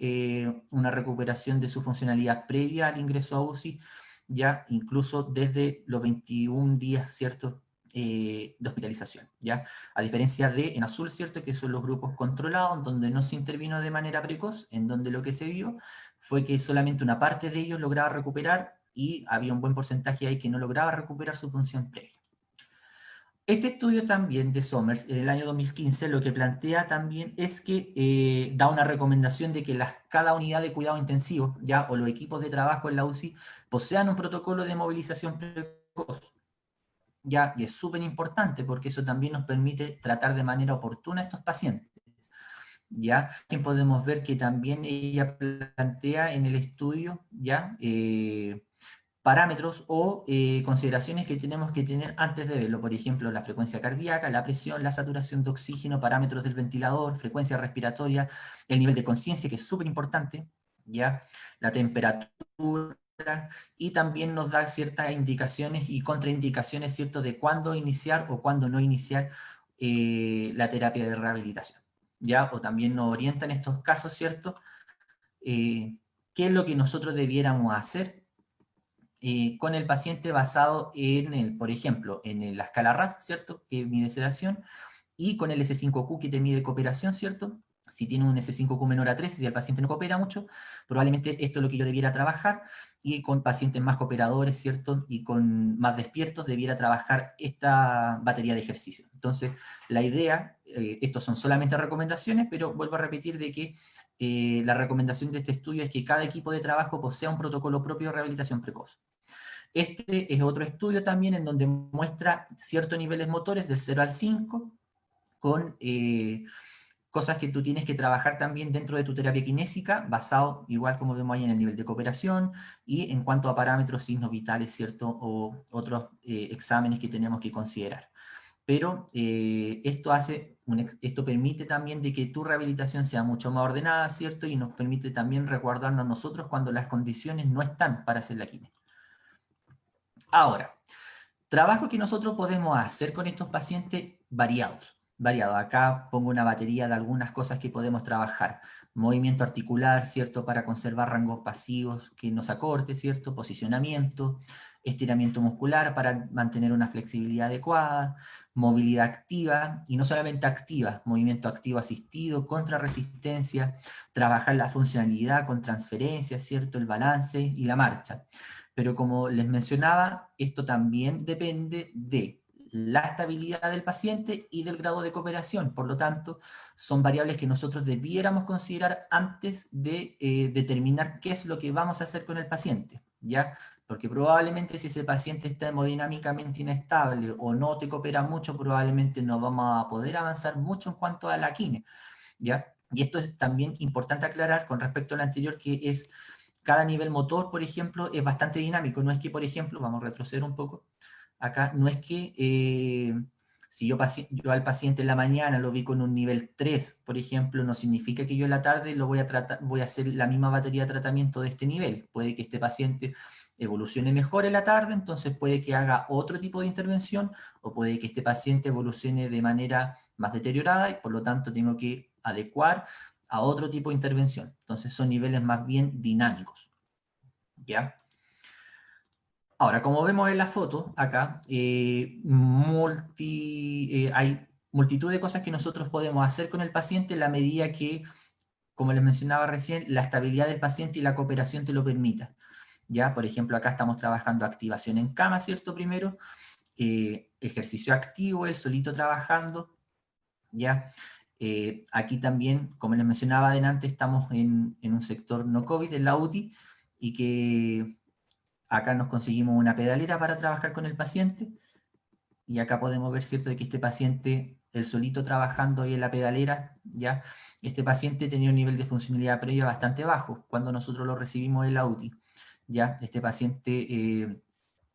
una recuperación de su funcionalidad previa al ingreso a UCI, ya incluso desde los 21 días, ¿cierto?, de hospitalización, ¿ya? A diferencia de en azul, ¿cierto?, que son los grupos controlados, donde no se intervino de manera precoz, en donde lo que se vio fue que solamente una parte de ellos lograba recuperar y había un buen porcentaje ahí que no lograba recuperar su función previa. Este estudio también de Somers, en el año 2015, lo que plantea también es que da una recomendación de que cada unidad de cuidado intensivo, ya, o los equipos de trabajo en la UCI, posean un protocolo de movilización precoz. Ya, y es súper importante porque eso también nos permite tratar de manera oportuna a estos pacientes. Ya, que podemos ver que también ella plantea en el estudio, ya, parámetros o consideraciones que tenemos que tener antes de verlo, por ejemplo, la frecuencia cardíaca, la presión, la saturación de oxígeno, parámetros del ventilador, frecuencia respiratoria, el nivel de conciencia, que es súper importante, ya, la temperatura, y también nos da ciertas indicaciones y contraindicaciones, ¿cierto?, de cuándo iniciar o cuándo no iniciar la terapia de rehabilitación, ¿ya? O también nos orienta en estos casos, ¿cierto?, qué es lo que nosotros debiéramos hacer con el paciente basado en, por ejemplo, en la escala RAS, ¿cierto?, que mide sedación, y con el S5Q que te mide cooperación, ¿cierto? Si tiene un S5Q menor a 3 y el paciente no coopera mucho, probablemente esto es lo que yo debiera trabajar, y con pacientes más cooperadores, ¿cierto?, y con más despiertos, debiera trabajar esta batería de ejercicio. Entonces, la idea, estos son solamente recomendaciones, pero vuelvo a repetir de que la recomendación de este estudio es que cada equipo de trabajo posea un protocolo propio de rehabilitación precoz. Este es otro estudio también en donde muestra ciertos niveles motores del 0 al 5, con cosas que tú tienes que trabajar también dentro de tu terapia kinésica, basado, igual como vemos ahí, en el nivel de cooperación, y en cuanto a parámetros, signos vitales, ¿cierto?, o otros exámenes que tenemos que considerar. Pero esto permite también de que tu rehabilitación sea mucho más ordenada, ¿cierto?, y nos permite también resguardarnos a nosotros cuando las condiciones no están para hacer la kiné. Ahora, trabajo que nosotros podemos hacer con estos pacientes variados. Acá pongo una batería de algunas cosas que podemos trabajar. Movimiento articular, ¿cierto?, para conservar rangos pasivos que nos acorte, ¿cierto? Posicionamiento, estiramiento muscular para mantener una flexibilidad adecuada, movilidad activa, y no solamente activa, movimiento activo asistido, contra resistencia, trabajar la funcionalidad con transferencia, ¿cierto?, el balance y la marcha. Pero como les mencionaba, esto también depende de la estabilidad del paciente y del grado de cooperación. Por lo tanto, son variables que nosotros debiéramos considerar antes de determinar qué es lo que vamos a hacer con el paciente. ¿ya? Porque probablemente si ese paciente está hemodinámicamente inestable o no te coopera mucho, probablemente no vamos a poder avanzar mucho en cuanto a la quimio, ¿ya? Y esto es también importante aclarar con respecto al anterior, que es cada nivel motor, por ejemplo, es bastante dinámico. No es que, por ejemplo, vamos a retroceder un poco, acá no es que si yo al paciente en la mañana lo vi con un nivel 3, por ejemplo, no significa que yo en la tarde lo voy a tratar, voy a hacer la misma batería de tratamiento de este nivel. Puede que este paciente evolucione mejor en la tarde, entonces puede que haga otro tipo de intervención, o puede que este paciente evolucione de manera más deteriorada y por lo tanto tengo que adecuar a otro tipo de intervención. Entonces son niveles más bien dinámicos, ¿ya? Ahora, como vemos en la foto, acá, hay multitud de cosas que nosotros podemos hacer con el paciente en la medida que, como les mencionaba recién, la estabilidad del paciente y la cooperación te lo permita. ¿Ya? Por ejemplo, acá estamos trabajando activación en cama, ¿cierto? Primero, ejercicio activo, él solito trabajando, ¿ya? Aquí también, como les mencionaba adelante, estamos en un sector no COVID, en la UTI, y que acá nos conseguimos una pedalera para trabajar con el paciente, y acá podemos ver, ¿cierto?, de que este paciente, el solito trabajando ahí en la pedalera, ¿ya? Este paciente tenía un nivel de funcionalidad previa bastante bajo cuando nosotros lo recibimos en la UTI, ¿ya? Este paciente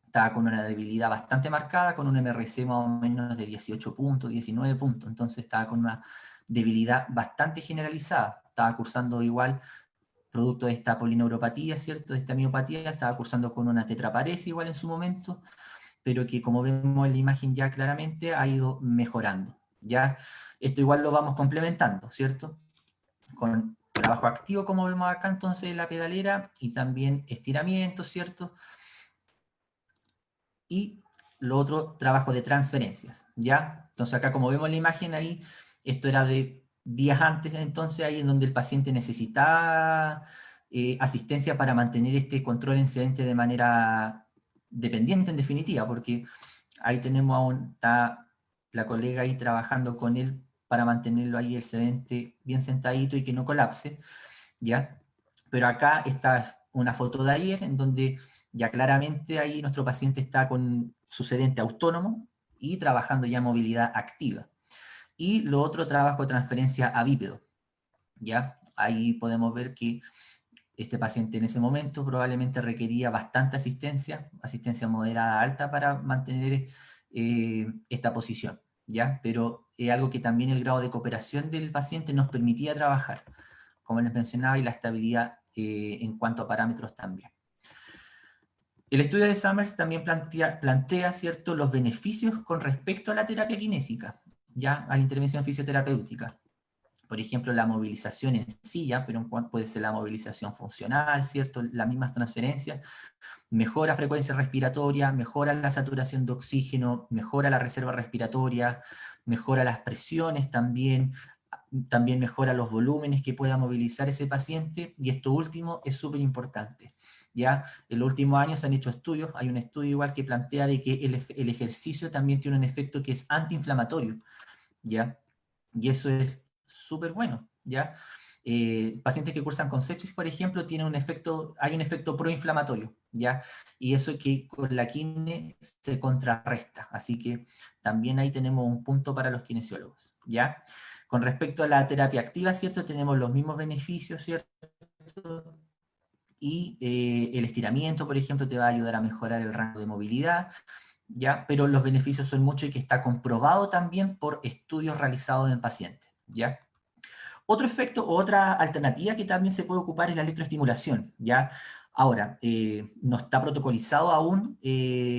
estaba con una debilidad bastante marcada, con un MRC más o menos de 18 puntos, 19 puntos, entonces estaba con una debilidad bastante generalizada, estaba cursando igual producto de esta polineuropatía, ¿cierto?, de esta miopatía, estaba cursando con una tetraparesia igual en su momento, pero que como vemos en la imagen ya claramente ha ido mejorando, ¿ya? Esto igual lo vamos complementando, ¿cierto?, con trabajo activo, como vemos acá entonces en la pedalera, y también estiramiento, ¿cierto?, y lo otro, trabajo de transferencias, ¿ya? Entonces acá como vemos en la imagen ahí, esto era de días antes, entonces ahí en donde el paciente necesitaba asistencia para mantener este control incidente de manera dependiente en definitiva, porque ahí tenemos aún, está la colega ahí trabajando con él para mantenerlo ahí el sedente bien sentadito y que no colapse, ¿ya? Pero acá está una foto de ayer en donde ya claramente ahí nuestro paciente está con su sedente autónomo y trabajando ya movilidad activa. Y lo otro, trabajo de transferencia a bípedo, ¿ya? Ahí podemos ver que este paciente en ese momento probablemente requería bastante asistencia, asistencia moderada alta para mantener esta posición, ¿ya? Pero es algo que también el grado de cooperación del paciente nos permitía trabajar, como les mencionaba, y la estabilidad en cuanto a parámetros también. El estudio de Summers también plantea ¿cierto?, los beneficios con respecto a la terapia kinésica, ya a la intervención fisioterapéutica. Por ejemplo, la movilización en silla, pero en cuanto puede ser la movilización funcional, ¿cierto?, las mismas transferencias, mejora frecuencia respiratoria, mejora la saturación de oxígeno, mejora la reserva respiratoria, mejora las presiones también mejora los volúmenes que pueda movilizar ese paciente, y esto último es súper importante. Ya en los últimos años se han hecho estudios, hay un estudio igual que plantea de que el ejercicio también tiene un efecto que es antiinflamatorio, ¿ya? Y eso es súper bueno, ¿ya? Pacientes que cursan con sepsis, por ejemplo, hay un efecto proinflamatorio, ¿ya? Y eso que con la quine se contrarresta, así que también ahí tenemos un punto para los kinesiólogos, ¿ya? Con respecto a la terapia activa, ¿cierto? Tenemos los mismos beneficios, ¿cierto? Y el estiramiento, por ejemplo, te va a ayudar a mejorar el rango de movilidad, ¿ya? Pero los beneficios son muchos y que está comprobado también por estudios realizados en pacientes, ¿ya? Otro efecto o otra alternativa que también se puede ocupar es la electroestimulación, ¿ya? Ahora, no está protocolizado aún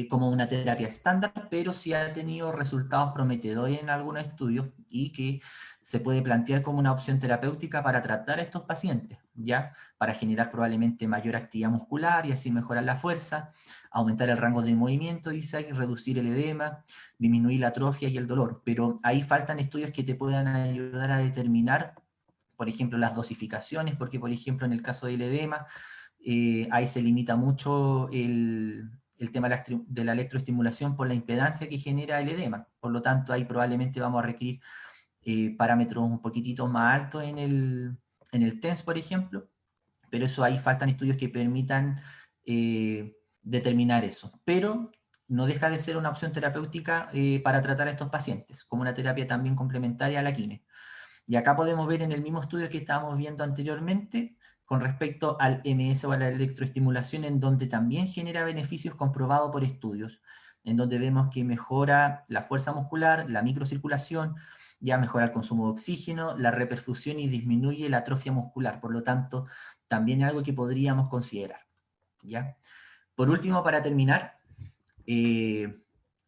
como una terapia estándar, pero sí ha tenido resultados prometedores en algunos estudios y que se puede plantear como una opción terapéutica para tratar a estos pacientes, ¿ya? Para generar probablemente mayor actividad muscular y así mejorar la fuerza, aumentar el rango de movimiento, dice ahí, reducir el edema, disminuir la atrofia y el dolor. Pero ahí faltan estudios que te puedan ayudar a determinar, por ejemplo, las dosificaciones, porque, por ejemplo, en el caso del edema, ahí se limita mucho el tema de la electroestimulación por la impedancia que genera el edema. Por lo tanto, ahí probablemente vamos a requerir parámetros un poquitito más altos en el TENS, por ejemplo, pero eso ahí faltan estudios que permitan determinar eso. Pero no deja de ser una opción terapéutica para tratar a estos pacientes, como una terapia también complementaria a la quine. Y acá podemos ver en el mismo estudio que estábamos viendo anteriormente, con respecto al MS o a la electroestimulación, en donde también genera beneficios comprobados por estudios, en donde vemos que mejora la fuerza muscular, la microcirculación, ya mejora el consumo de oxígeno, la reperfusión y disminuye la atrofia muscular. Por lo tanto, también es algo que podríamos considerar, ¿ya? Por último, para terminar,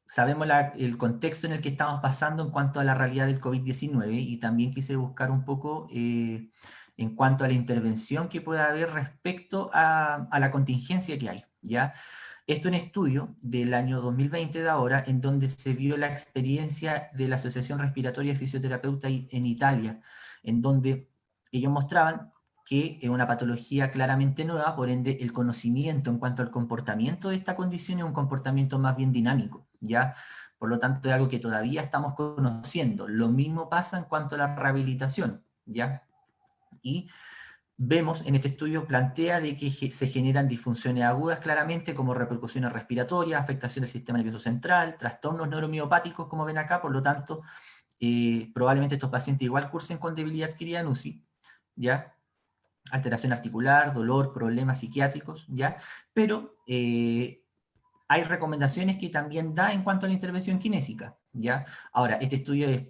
sabemos el contexto en el que estamos pasando en cuanto a la realidad del COVID-19 y también quise buscar un poco en cuanto a la intervención que pueda haber respecto a la contingencia que hay, ¿ya? Esto es un estudio del año 2020 de ahora, en donde se vio la experiencia de la Asociación Respiratoria y Fisioterapeuta en Italia, en donde ellos mostraban que es una patología claramente nueva, por ende el conocimiento en cuanto al comportamiento de esta condición es un comportamiento más bien dinámico, ¿ya? Por lo tanto es algo que todavía estamos conociendo. Lo mismo pasa en cuanto a la rehabilitación, ¿ya? Y vemos en este estudio plantea de que se generan disfunciones agudas claramente como repercusiones respiratorias, afectación del sistema nervioso central, trastornos neuromiopáticos como ven acá, por lo tanto probablemente estos pacientes igual cursen con debilidad adquirida en UCI, ¿ya? Alteración articular, dolor, problemas psiquiátricos, ¿ya? Pero hay recomendaciones que también da en cuanto a la intervención kinésica, ¿ya? Ahora, este estudio es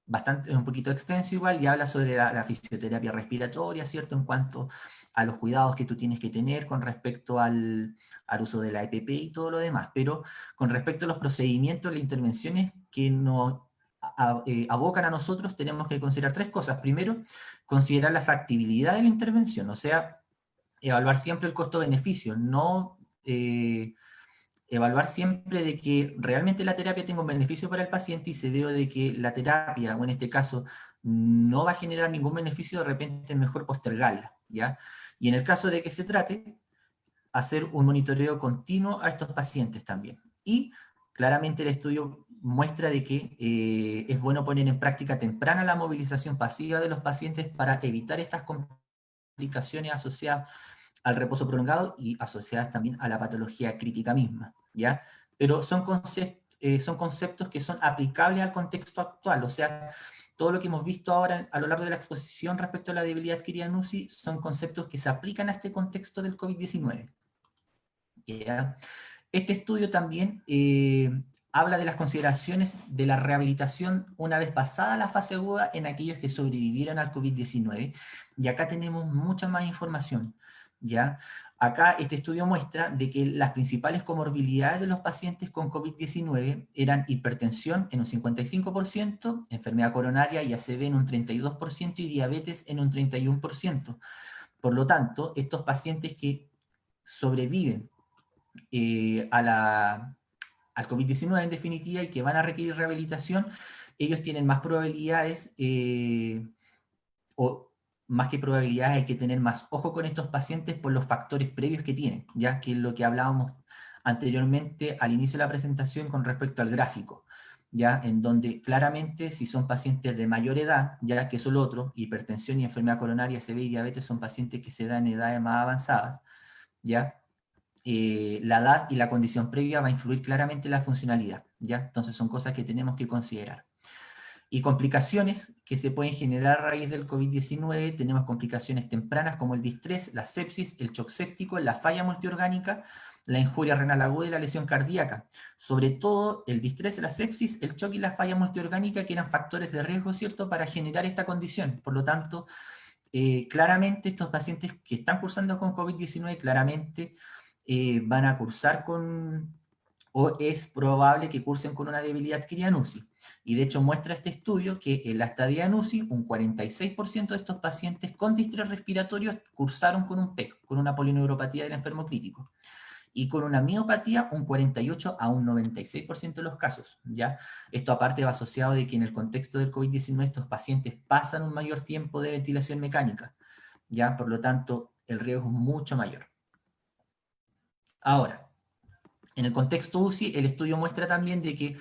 es un poquito extenso igual y habla sobre la fisioterapia respiratoria, ¿cierto? En cuanto a los cuidados que tú tienes que tener con respecto al uso de la EPP y todo lo demás, pero con respecto a los procedimientos, las intervenciones que nos abocan a nosotros, tenemos que considerar tres cosas. Primero, considerar la factibilidad de la intervención, o sea, evaluar siempre el costo-beneficio, no evaluar siempre de que realmente la terapia tenga un beneficio para el paciente y se veo de que la terapia, o en este caso, no va a generar ningún beneficio, de repente es mejor postergarla, ¿ya? Y en el caso de que se trate, hacer un monitoreo continuo a estos pacientes también. Y claramente el estudio muestra de que es bueno poner en práctica temprana la movilización pasiva de los pacientes para evitar estas complicaciones asociadas al reposo prolongado y asociadas también a la patología crítica misma, ¿ya? Pero son conceptos que son aplicables al contexto actual, o sea, todo lo que hemos visto ahora a lo largo de la exposición respecto a la debilidad adquirida en UCI son conceptos que se aplican a este contexto del COVID-19. ¿Ya? Este estudio también habla de las consideraciones de la rehabilitación una vez pasada la fase aguda en aquellos que sobrevivieron al COVID-19, y acá tenemos mucha más información, ¿ya? Acá este estudio muestra de que las principales comorbilidades de los pacientes con COVID-19 eran hipertensión en un 55%, enfermedad coronaria y ACV en un 32% y diabetes en un 31%. Por lo tanto, estos pacientes que sobreviven al COVID-19 en definitiva y que van a requerir rehabilitación, ellos tienen más probabilidades, o más que probabilidades, hay que tener más ojo con estos pacientes por los factores previos que tienen, ya que es lo que hablábamos anteriormente al inicio de la presentación con respecto al gráfico, ya en donde claramente si son pacientes de mayor edad, ya que eso es lo otro, hipertensión y enfermedad coronaria, ACV y diabetes son pacientes que se dan en edades más avanzadas, ya la edad y la condición previa va a influir claramente en la funcionalidad, ¿ya? Entonces son cosas que tenemos que considerar. Y complicaciones que se pueden generar a raíz del COVID-19, tenemos complicaciones tempranas como el distrés, la sepsis, el shock séptico, la falla multiorgánica, la injuria renal aguda y la lesión cardíaca. Sobre todo el distrés, la sepsis, el shock y la falla multiorgánica, que eran factores de riesgo, ¿cierto?, para generar esta condición. Por lo tanto, claramente estos pacientes que están cursando con COVID-19, claramente van a cursar o es probable que cursen con una debilidad adquirida en UCI. Y de hecho muestra este estudio que en la estadía en UCI, un 46% de estos pacientes con distrés respiratorio cursaron con un PEC, con una polineuropatía del enfermo crítico. Y con una miopatía, un 48 a un 96% de los casos, ¿ya? Esto aparte va asociado de que en el contexto del COVID-19 estos pacientes pasan un mayor tiempo de ventilación mecánica, ¿ya? Por lo tanto, el riesgo es mucho mayor. Ahora, en el contexto UCI, el estudio muestra también de que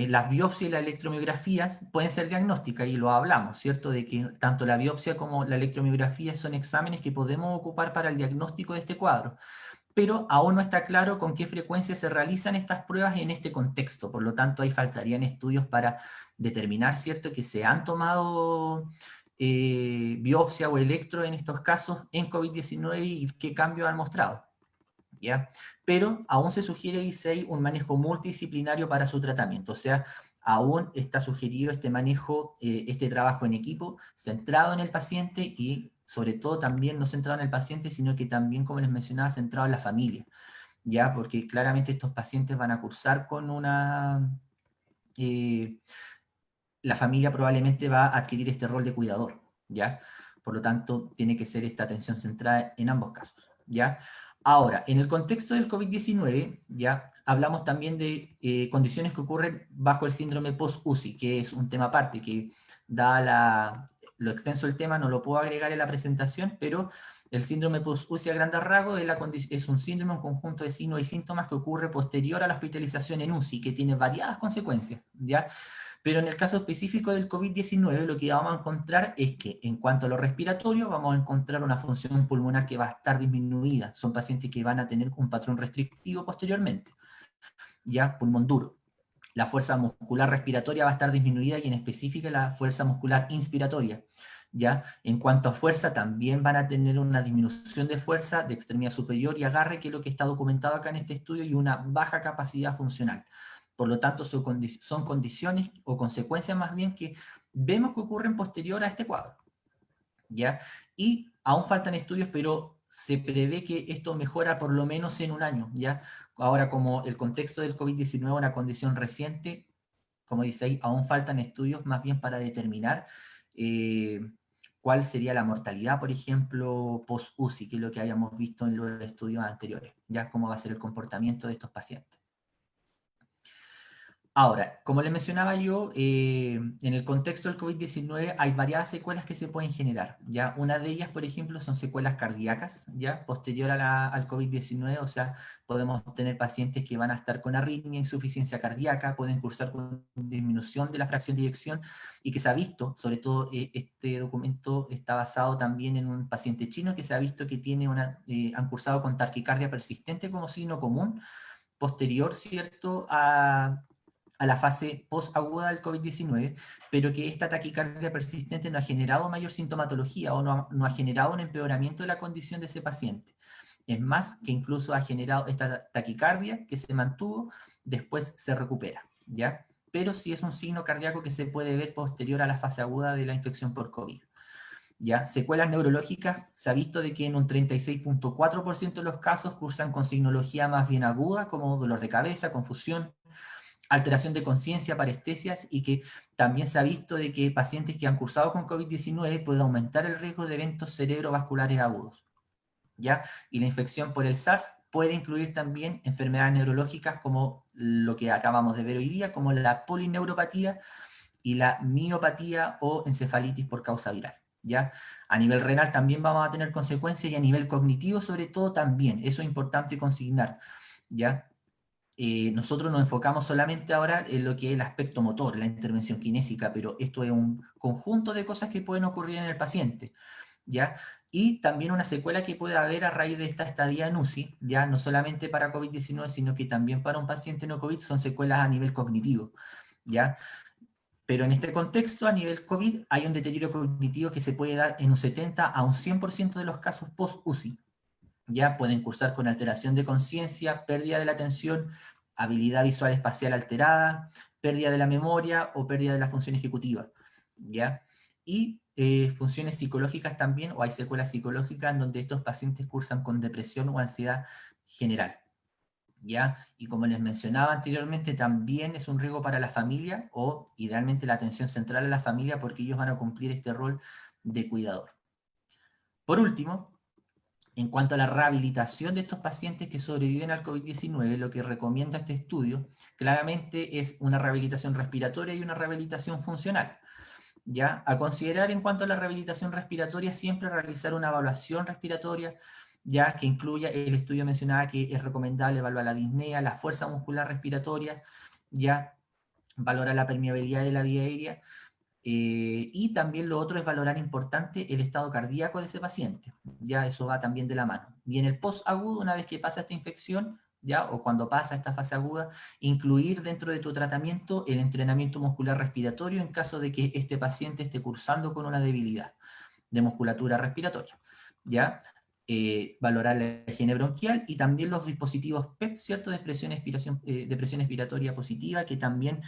las biopsias y las electromiografías pueden ser diagnósticas, y lo hablamos, ¿cierto? De que tanto la biopsia como la electromiografía son exámenes que podemos ocupar para el diagnóstico de este cuadro. pero aún no está claro con qué frecuencia se realizan estas pruebas en este contexto. Por lo tanto, ahí faltarían estudios para determinar, ¿cierto?, que se han tomado biopsia o electro en estos casos en COVID-19 y qué cambios han mostrado. ¿Ya? Pero aún se sugiere, dice ahí, un manejo multidisciplinario para su tratamiento, o sea, aún está sugerido este manejo, este trabajo en equipo, centrado en el paciente y sobre todo también no centrado en el paciente, sino que también, como les mencionaba, centrado en la familia, ¿ya? Porque claramente estos pacientes van a cursar con una... la familia probablemente va a adquirir este rol de cuidador, ¿ya? Por lo tanto, tiene que ser esta atención centrada en ambos casos, ¿ya? Ahora, en el contexto del COVID-19, ya hablamos también de condiciones que ocurren bajo el síndrome post-UCI, que es un tema aparte, que da lo extenso del tema, no lo puedo agregar en la presentación, pero el síndrome post-UCI a grandes rasgos es un síndrome, un conjunto de signos y síntomas que ocurre posterior a la hospitalización en UCI, que tiene variadas consecuencias, ¿ya? Pero en el caso específico del COVID-19, lo que vamos a encontrar es que en cuanto a lo respiratorio, vamos a encontrar una función pulmonar que va a estar disminuida. Son pacientes que van a tener un patrón restrictivo posteriormente, ya pulmón duro. La fuerza muscular respiratoria va a estar disminuida y en específico la fuerza muscular inspiratoria. ¿Ya? En cuanto a fuerza, también van a tener una disminución de fuerza de extremidad superior y agarre, que es lo que está documentado acá en este estudio, y una baja capacidad funcional. Por lo tanto, son condiciones o consecuencias más bien que vemos que ocurren posterior a este cuadro, ¿ya? Y aún faltan estudios, pero se prevé que esto mejora por lo menos en un año, ¿ya? Ahora, como el contexto del COVID-19 es una condición reciente, como dice ahí, aún faltan estudios más bien para determinar cuál sería la mortalidad, por ejemplo, post-UCI, que es lo que habíamos visto en los estudios anteriores, ya cómo va a ser el comportamiento de estos pacientes. Ahora, como les mencionaba yo, en el contexto del COVID-19 hay varias secuelas que se pueden generar, ¿ya? Una de ellas, por ejemplo, son secuelas cardíacas, ¿ya? Posterior al COVID-19, o sea, podemos tener pacientes que van a estar con arritmia, insuficiencia cardíaca, pueden cursar con disminución de la fracción de eyección, y que se ha visto, sobre todo este documento está basado también en un paciente chino que se ha visto que han cursado con taquicardia persistente como signo común, posterior, ¿cierto?, a la fase post-aguda del COVID-19, pero que esta taquicardia persistente no ha generado mayor sintomatología o no ha generado un empeoramiento de la condición de ese paciente. Es más, que incluso ha generado esta taquicardia que se mantuvo, después se recupera, ¿ya? Pero sí es un signo cardíaco que se puede ver posterior a la fase aguda de la infección por COVID. ¿Ya? Secuelas neurológicas, se ha visto de que en un 36.4% de los casos cursan con signología más bien aguda, como dolor de cabeza, confusión, alteración de conciencia, parestesias, y que también se ha visto de que pacientes que han cursado con COVID-19 pueden aumentar el riesgo de eventos cerebrovasculares agudos, ¿ya? Y la infección por el SARS puede incluir también enfermedades neurológicas como lo que acabamos de ver hoy día, como la polineuropatía y la miopatía o encefalitis por causa viral, ¿ya? A nivel renal también vamos a tener consecuencias, y a nivel cognitivo sobre todo también, eso es importante consignar, ¿ya? Nosotros nos enfocamos solamente ahora en lo que es el aspecto motor, la intervención kinésica, pero esto es un conjunto de cosas que pueden ocurrir en el paciente, ¿ya? Y también una secuela que puede haber a raíz de esta estadía en UCI, ya no solamente para COVID-19, sino que también para un paciente no COVID, son secuelas a nivel cognitivo, ¿ya? Pero en este contexto, a nivel COVID, hay un deterioro cognitivo que se puede dar en un 70 a un 100% de los casos post-UCI. Ya pueden cursar con alteración de conciencia, pérdida de la atención, habilidad visual espacial alterada, pérdida de la memoria o pérdida de la función ejecutiva, ¿ya? Y funciones psicológicas también, o hay secuelas psicológicas en donde estos pacientes cursan con depresión o ansiedad general, ¿ya? Y como les mencionaba anteriormente, también es un riesgo para la familia, o idealmente la atención central a la familia, porque ellos van a cumplir este rol de cuidador. Por último, en cuanto a la rehabilitación de estos pacientes que sobreviven al COVID-19, lo que recomienda este estudio claramente es una rehabilitación respiratoria y una rehabilitación funcional. ¿Ya? A considerar en cuanto a la rehabilitación respiratoria, siempre realizar una evaluación respiratoria, ya que incluya, el estudio mencionaba que es recomendable evaluar la disnea, la fuerza muscular respiratoria, ya valorar la permeabilidad de la vía aérea, Y también lo otro es valorar importante el estado cardíaco de ese paciente, ya eso va también de la mano. Y en el post-agudo, una vez que pasa esta infección, ya, o cuando pasa esta fase aguda, incluir dentro de tu tratamiento el entrenamiento muscular respiratorio en caso de que este paciente esté cursando con una debilidad de musculatura respiratoria, ¿ya? Valorar la higiene bronquial y también los dispositivos PEP, ¿cierto? De presión expiratoria positiva, que también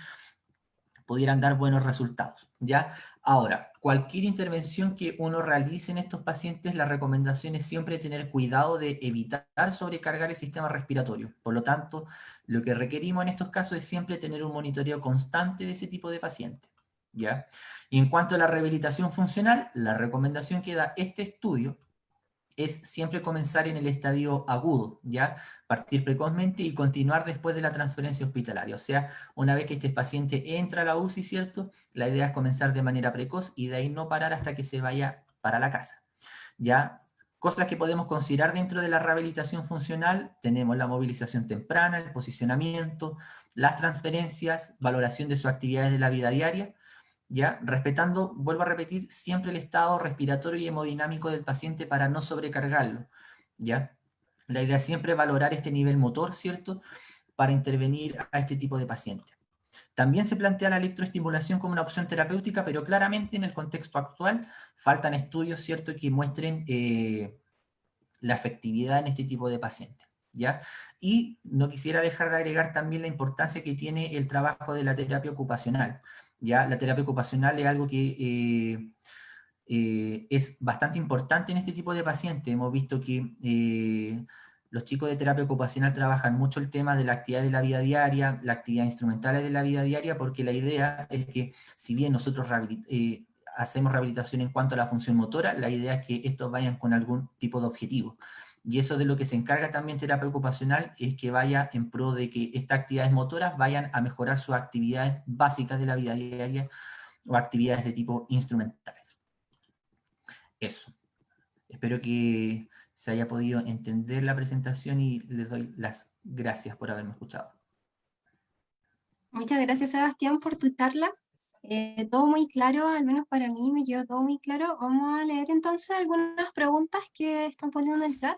pudieran dar buenos resultados, ¿ya? Ahora, cualquier intervención que uno realice en estos pacientes, la recomendación es siempre tener cuidado de evitar sobrecargar el sistema respiratorio. Por lo tanto, lo que requerimos en estos casos es siempre tener un monitoreo constante de ese tipo de pacientes, ¿ya? Y en cuanto a la rehabilitación funcional, la recomendación que da este estudio es siempre comenzar en el estadio agudo, ¿ya? Partir precozmente y continuar después de la transferencia hospitalaria. O sea, una vez que este paciente entra a la UCI, ¿cierto? La idea es comenzar de manera precoz y de ahí no parar hasta que se vaya para la casa, ¿ya? Cosas que podemos considerar dentro de la rehabilitación funcional, tenemos la movilización temprana, el posicionamiento, las transferencias, valoración de sus actividades de la vida diaria, ¿ya? Respetando, vuelvo a repetir, siempre el estado respiratorio y hemodinámico del paciente para no sobrecargarlo, ¿ya? La idea es siempre valorar este nivel motor, ¿cierto? Para intervenir a este tipo de pacientes. También se plantea la electroestimulación como una opción terapéutica, pero claramente en el contexto actual faltan estudios, ¿cierto?, que muestren la efectividad en este tipo de pacientes, ¿ya? Y no quisiera dejar de agregar también la importancia que tiene el trabajo de la terapia ocupacional, ¿ya? La terapia ocupacional es algo que es bastante importante en este tipo de pacientes. Hemos visto que los chicos de terapia ocupacional trabajan mucho el tema de la actividad de la vida diaria, la actividad instrumental de la vida diaria, porque la idea es que si bien nosotros hacemos rehabilitación en cuanto a la función motora, la idea es que estos vayan con algún tipo de objetivo. Y eso de lo que se encarga también terapia ocupacional es que vaya en pro de que estas actividades motoras vayan a mejorar sus actividades básicas de la vida diaria o actividades de tipo instrumentales. Eso. Espero que se haya podido entender la presentación y les doy las gracias por haberme escuchado. Muchas gracias, Sebastián, por tu charla. Todo muy claro, al menos para mí me quedó todo muy claro. Vamos a leer entonces algunas preguntas que están poniendo en el chat.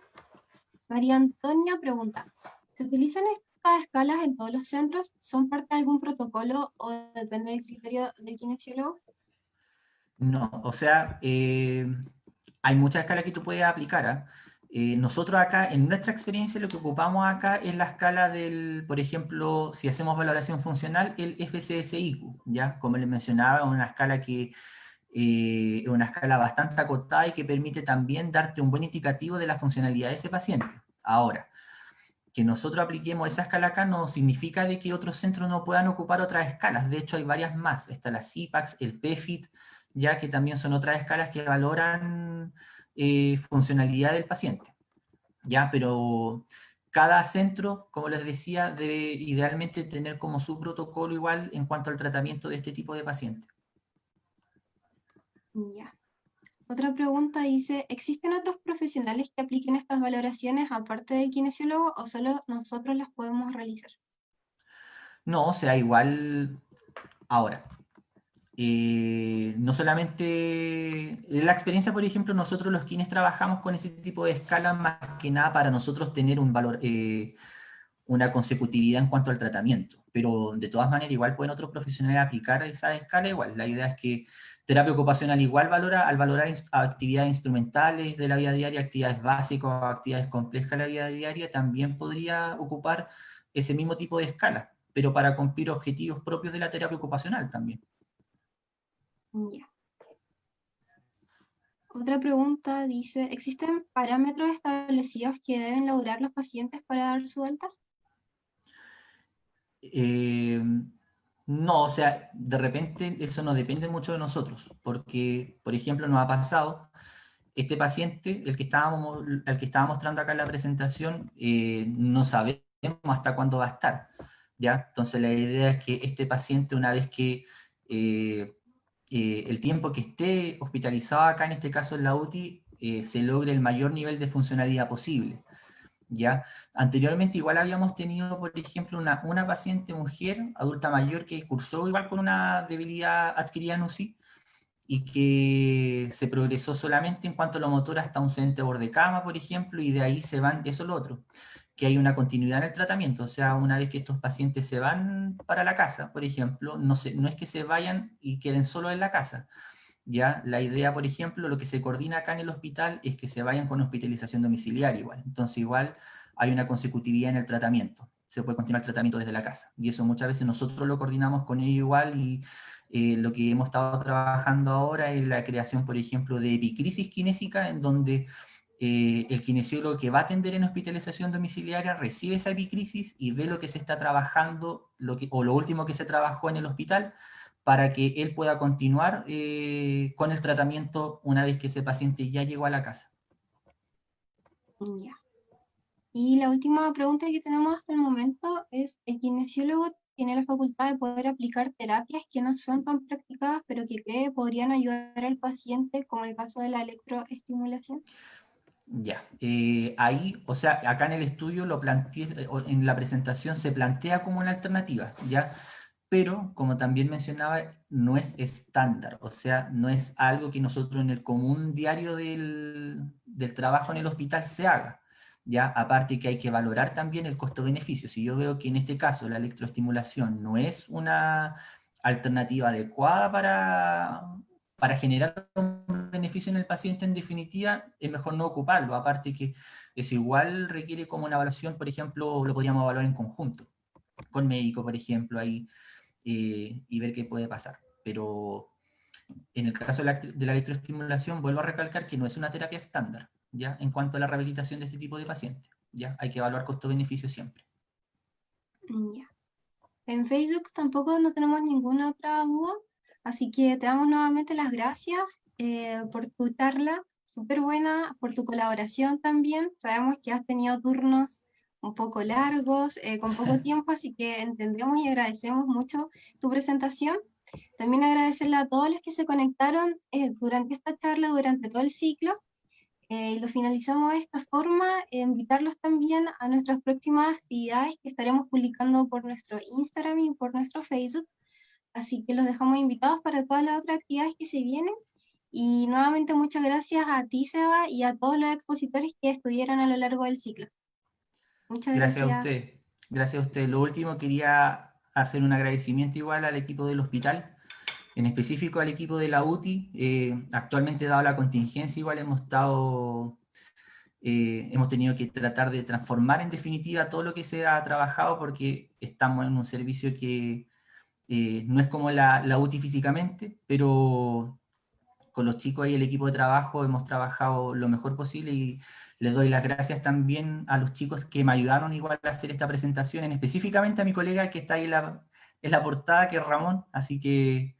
María Antonia pregunta, ¿se utilizan estas escalas en todos los centros? ¿Son parte de algún protocolo o depende del criterio del kinesiólogo? No, o sea, hay muchas escalas que tú puedes aplicar, ¿ah? Nosotros acá, en nuestra experiencia, lo que ocupamos acá es la escala del, por ejemplo, si hacemos valoración funcional, el FCSIQ, ¿ya? Como les mencionaba, una escala que es una escala bastante acotada y que permite también darte un buen indicativo de la funcionalidad de ese paciente. Ahora, que nosotros apliquemos esa escala acá no significa de que otros centros no puedan ocupar otras escalas. De hecho, hay varias más. Está la CIPAX, el PEFIT, ya que también son otras escalas que valoran funcionalidad del paciente. Ya, pero cada centro, como les decía, debe idealmente tener como su protocolo igual en cuanto al tratamiento de este tipo de pacientes. Ya. Otra pregunta dice, ¿existen otros profesionales que apliquen estas valoraciones aparte del kinesiólogo o solo nosotros las podemos realizar? No, o sea, igual ahora. No solamente en la experiencia, por ejemplo, nosotros los quienes trabajamos con ese tipo de escala, más que nada para nosotros tener un valor, una consecutividad en cuanto al tratamiento, pero de todas maneras igual pueden otros profesionales aplicar esa escala igual. La idea es que terapia ocupacional igual valora, al valorar actividades instrumentales de la vida diaria, actividades básicas o actividades complejas de la vida diaria, también podría ocupar ese mismo tipo de escala, pero para cumplir objetivos propios de la terapia ocupacional también. Ya. Otra pregunta dice, ¿existen parámetros establecidos que deben lograr los pacientes para dar su alta? Eh, no, o sea, de repente eso no depende mucho de nosotros, porque, por ejemplo, nos ha pasado, este paciente, el que estaba mostrando acá en la presentación, no sabemos hasta cuándo va a estar, ¿ya? Entonces la idea es que este paciente, una vez que el tiempo que esté hospitalizado acá, en este caso en la UTI, se logre el mayor nivel de funcionalidad posible. ¿Ya? Anteriormente igual habíamos tenido, por ejemplo, una paciente mujer, adulta mayor, que cursó igual con una debilidad adquirida en UCI, y que se progresó solamente en cuanto a lo motor hasta un sedente borde cama, por ejemplo, y de ahí se van, eso es lo otro, que hay una continuidad en el tratamiento, o sea, una vez que estos pacientes se van para la casa, por ejemplo, no es que se vayan y queden solo en la casa, ¿ya? La idea, por ejemplo, lo que se coordina acá en el hospital es que se vayan con hospitalización domiciliaria igual, entonces igual hay una consecutividad en el tratamiento, se puede continuar el tratamiento desde la casa, y eso muchas veces nosotros lo coordinamos con ellos igual, y lo que hemos estado trabajando ahora es la creación, por ejemplo, de epicrisis kinésica, en donde el kinesiólogo que va a atender en hospitalización domiciliaria recibe esa epicrisis y ve lo que se está trabajando, o lo último que se trabajó en el hospital, para que él pueda continuar con el tratamiento una vez que ese paciente ya llegó a la casa. Ya. Y la última pregunta que tenemos hasta el momento es, ¿el kinesiólogo tiene la facultad de poder aplicar terapias que no son tan practicadas, pero que cree podrían ayudar al paciente, como el caso de la electroestimulación? Ya, ahí, o sea, acá en el estudio lo planteé, en la presentación se plantea como una alternativa, ¿ya? Pero, como también mencionaba, no es estándar, o sea, no es algo que nosotros en el común diario del trabajo en el hospital se haga, ¿ya? Aparte que hay que valorar también el costo-beneficio. Si yo veo que en este caso la electroestimulación no es una alternativa adecuada para generar un beneficio en el paciente, en definitiva, es mejor no ocuparlo. Aparte que eso igual requiere como una evaluación, por ejemplo, lo podríamos evaluar en conjunto, con médico, por ejemplo, ahí, y ver qué puede pasar. Pero en el caso de la electroestimulación, vuelvo a recalcar que no es una terapia estándar, ¿ya? En cuanto a la rehabilitación de este tipo de pacientes, ¿ya? Hay que evaluar costo-beneficio siempre. Ya. En Facebook tampoco no tenemos ninguna otra duda, así que te damos nuevamente las gracias por tu charla, súper buena, por tu colaboración también. Sabemos que has tenido turnos un poco largos, con poco tiempo, así que entendemos y agradecemos mucho tu presentación. También agradecerle a todos los que se conectaron durante esta charla, durante todo el ciclo. Y lo finalizamos de esta forma, invitarlos también a nuestras próximas actividades que estaremos publicando por nuestro Instagram y por nuestro Facebook. Así que los dejamos invitados para todas las otras actividades que se vienen. Y nuevamente muchas gracias a ti, Seba, y a todos los expositores que estuvieron a lo largo del ciclo. Muchas Gracias a gracias. usted. Gracias a usted. Lo último, quería hacer un agradecimiento igual al equipo del hospital, en específico al equipo de la UTI. Actualmente, dado la contingencia, igual hemos tenido que tratar de transformar en definitiva todo lo que se ha trabajado, porque estamos en un servicio que no es como la UTI físicamente, pero con los chicos y el equipo de trabajo hemos trabajado lo mejor posible, y les doy las gracias también a los chicos que me ayudaron igual a hacer esta presentación, específicamente a mi colega que está ahí en la portada, que es Ramón, así que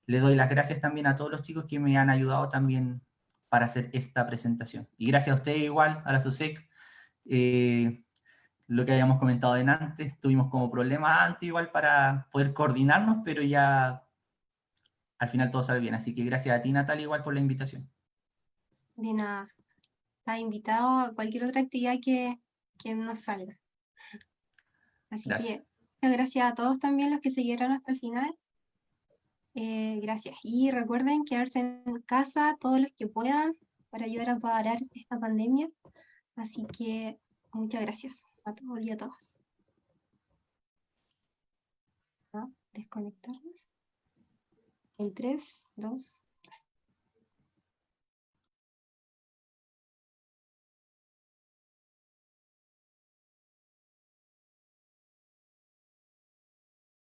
le doy las gracias también a todos los chicos que me han ayudado también para hacer esta presentación. Y gracias a ustedes igual, a la SUSEC. eh, lo que habíamos comentado en antes, tuvimos como problemas antes igual para poder coordinarnos, pero ya al final todo sale bien. Así que gracias a ti, Natalia, igual por la invitación. De nada, estás invitado a cualquier otra actividad que nos salga. Así Gracias. que muchas gracias a todos también los que siguieron hasta el final. Gracias. Y recuerden quedarse en casa todos los que puedan para ayudar a parar esta pandemia. Así que muchas gracias a todos y a todas. ¿No? Desconectarnos. En 3, 2,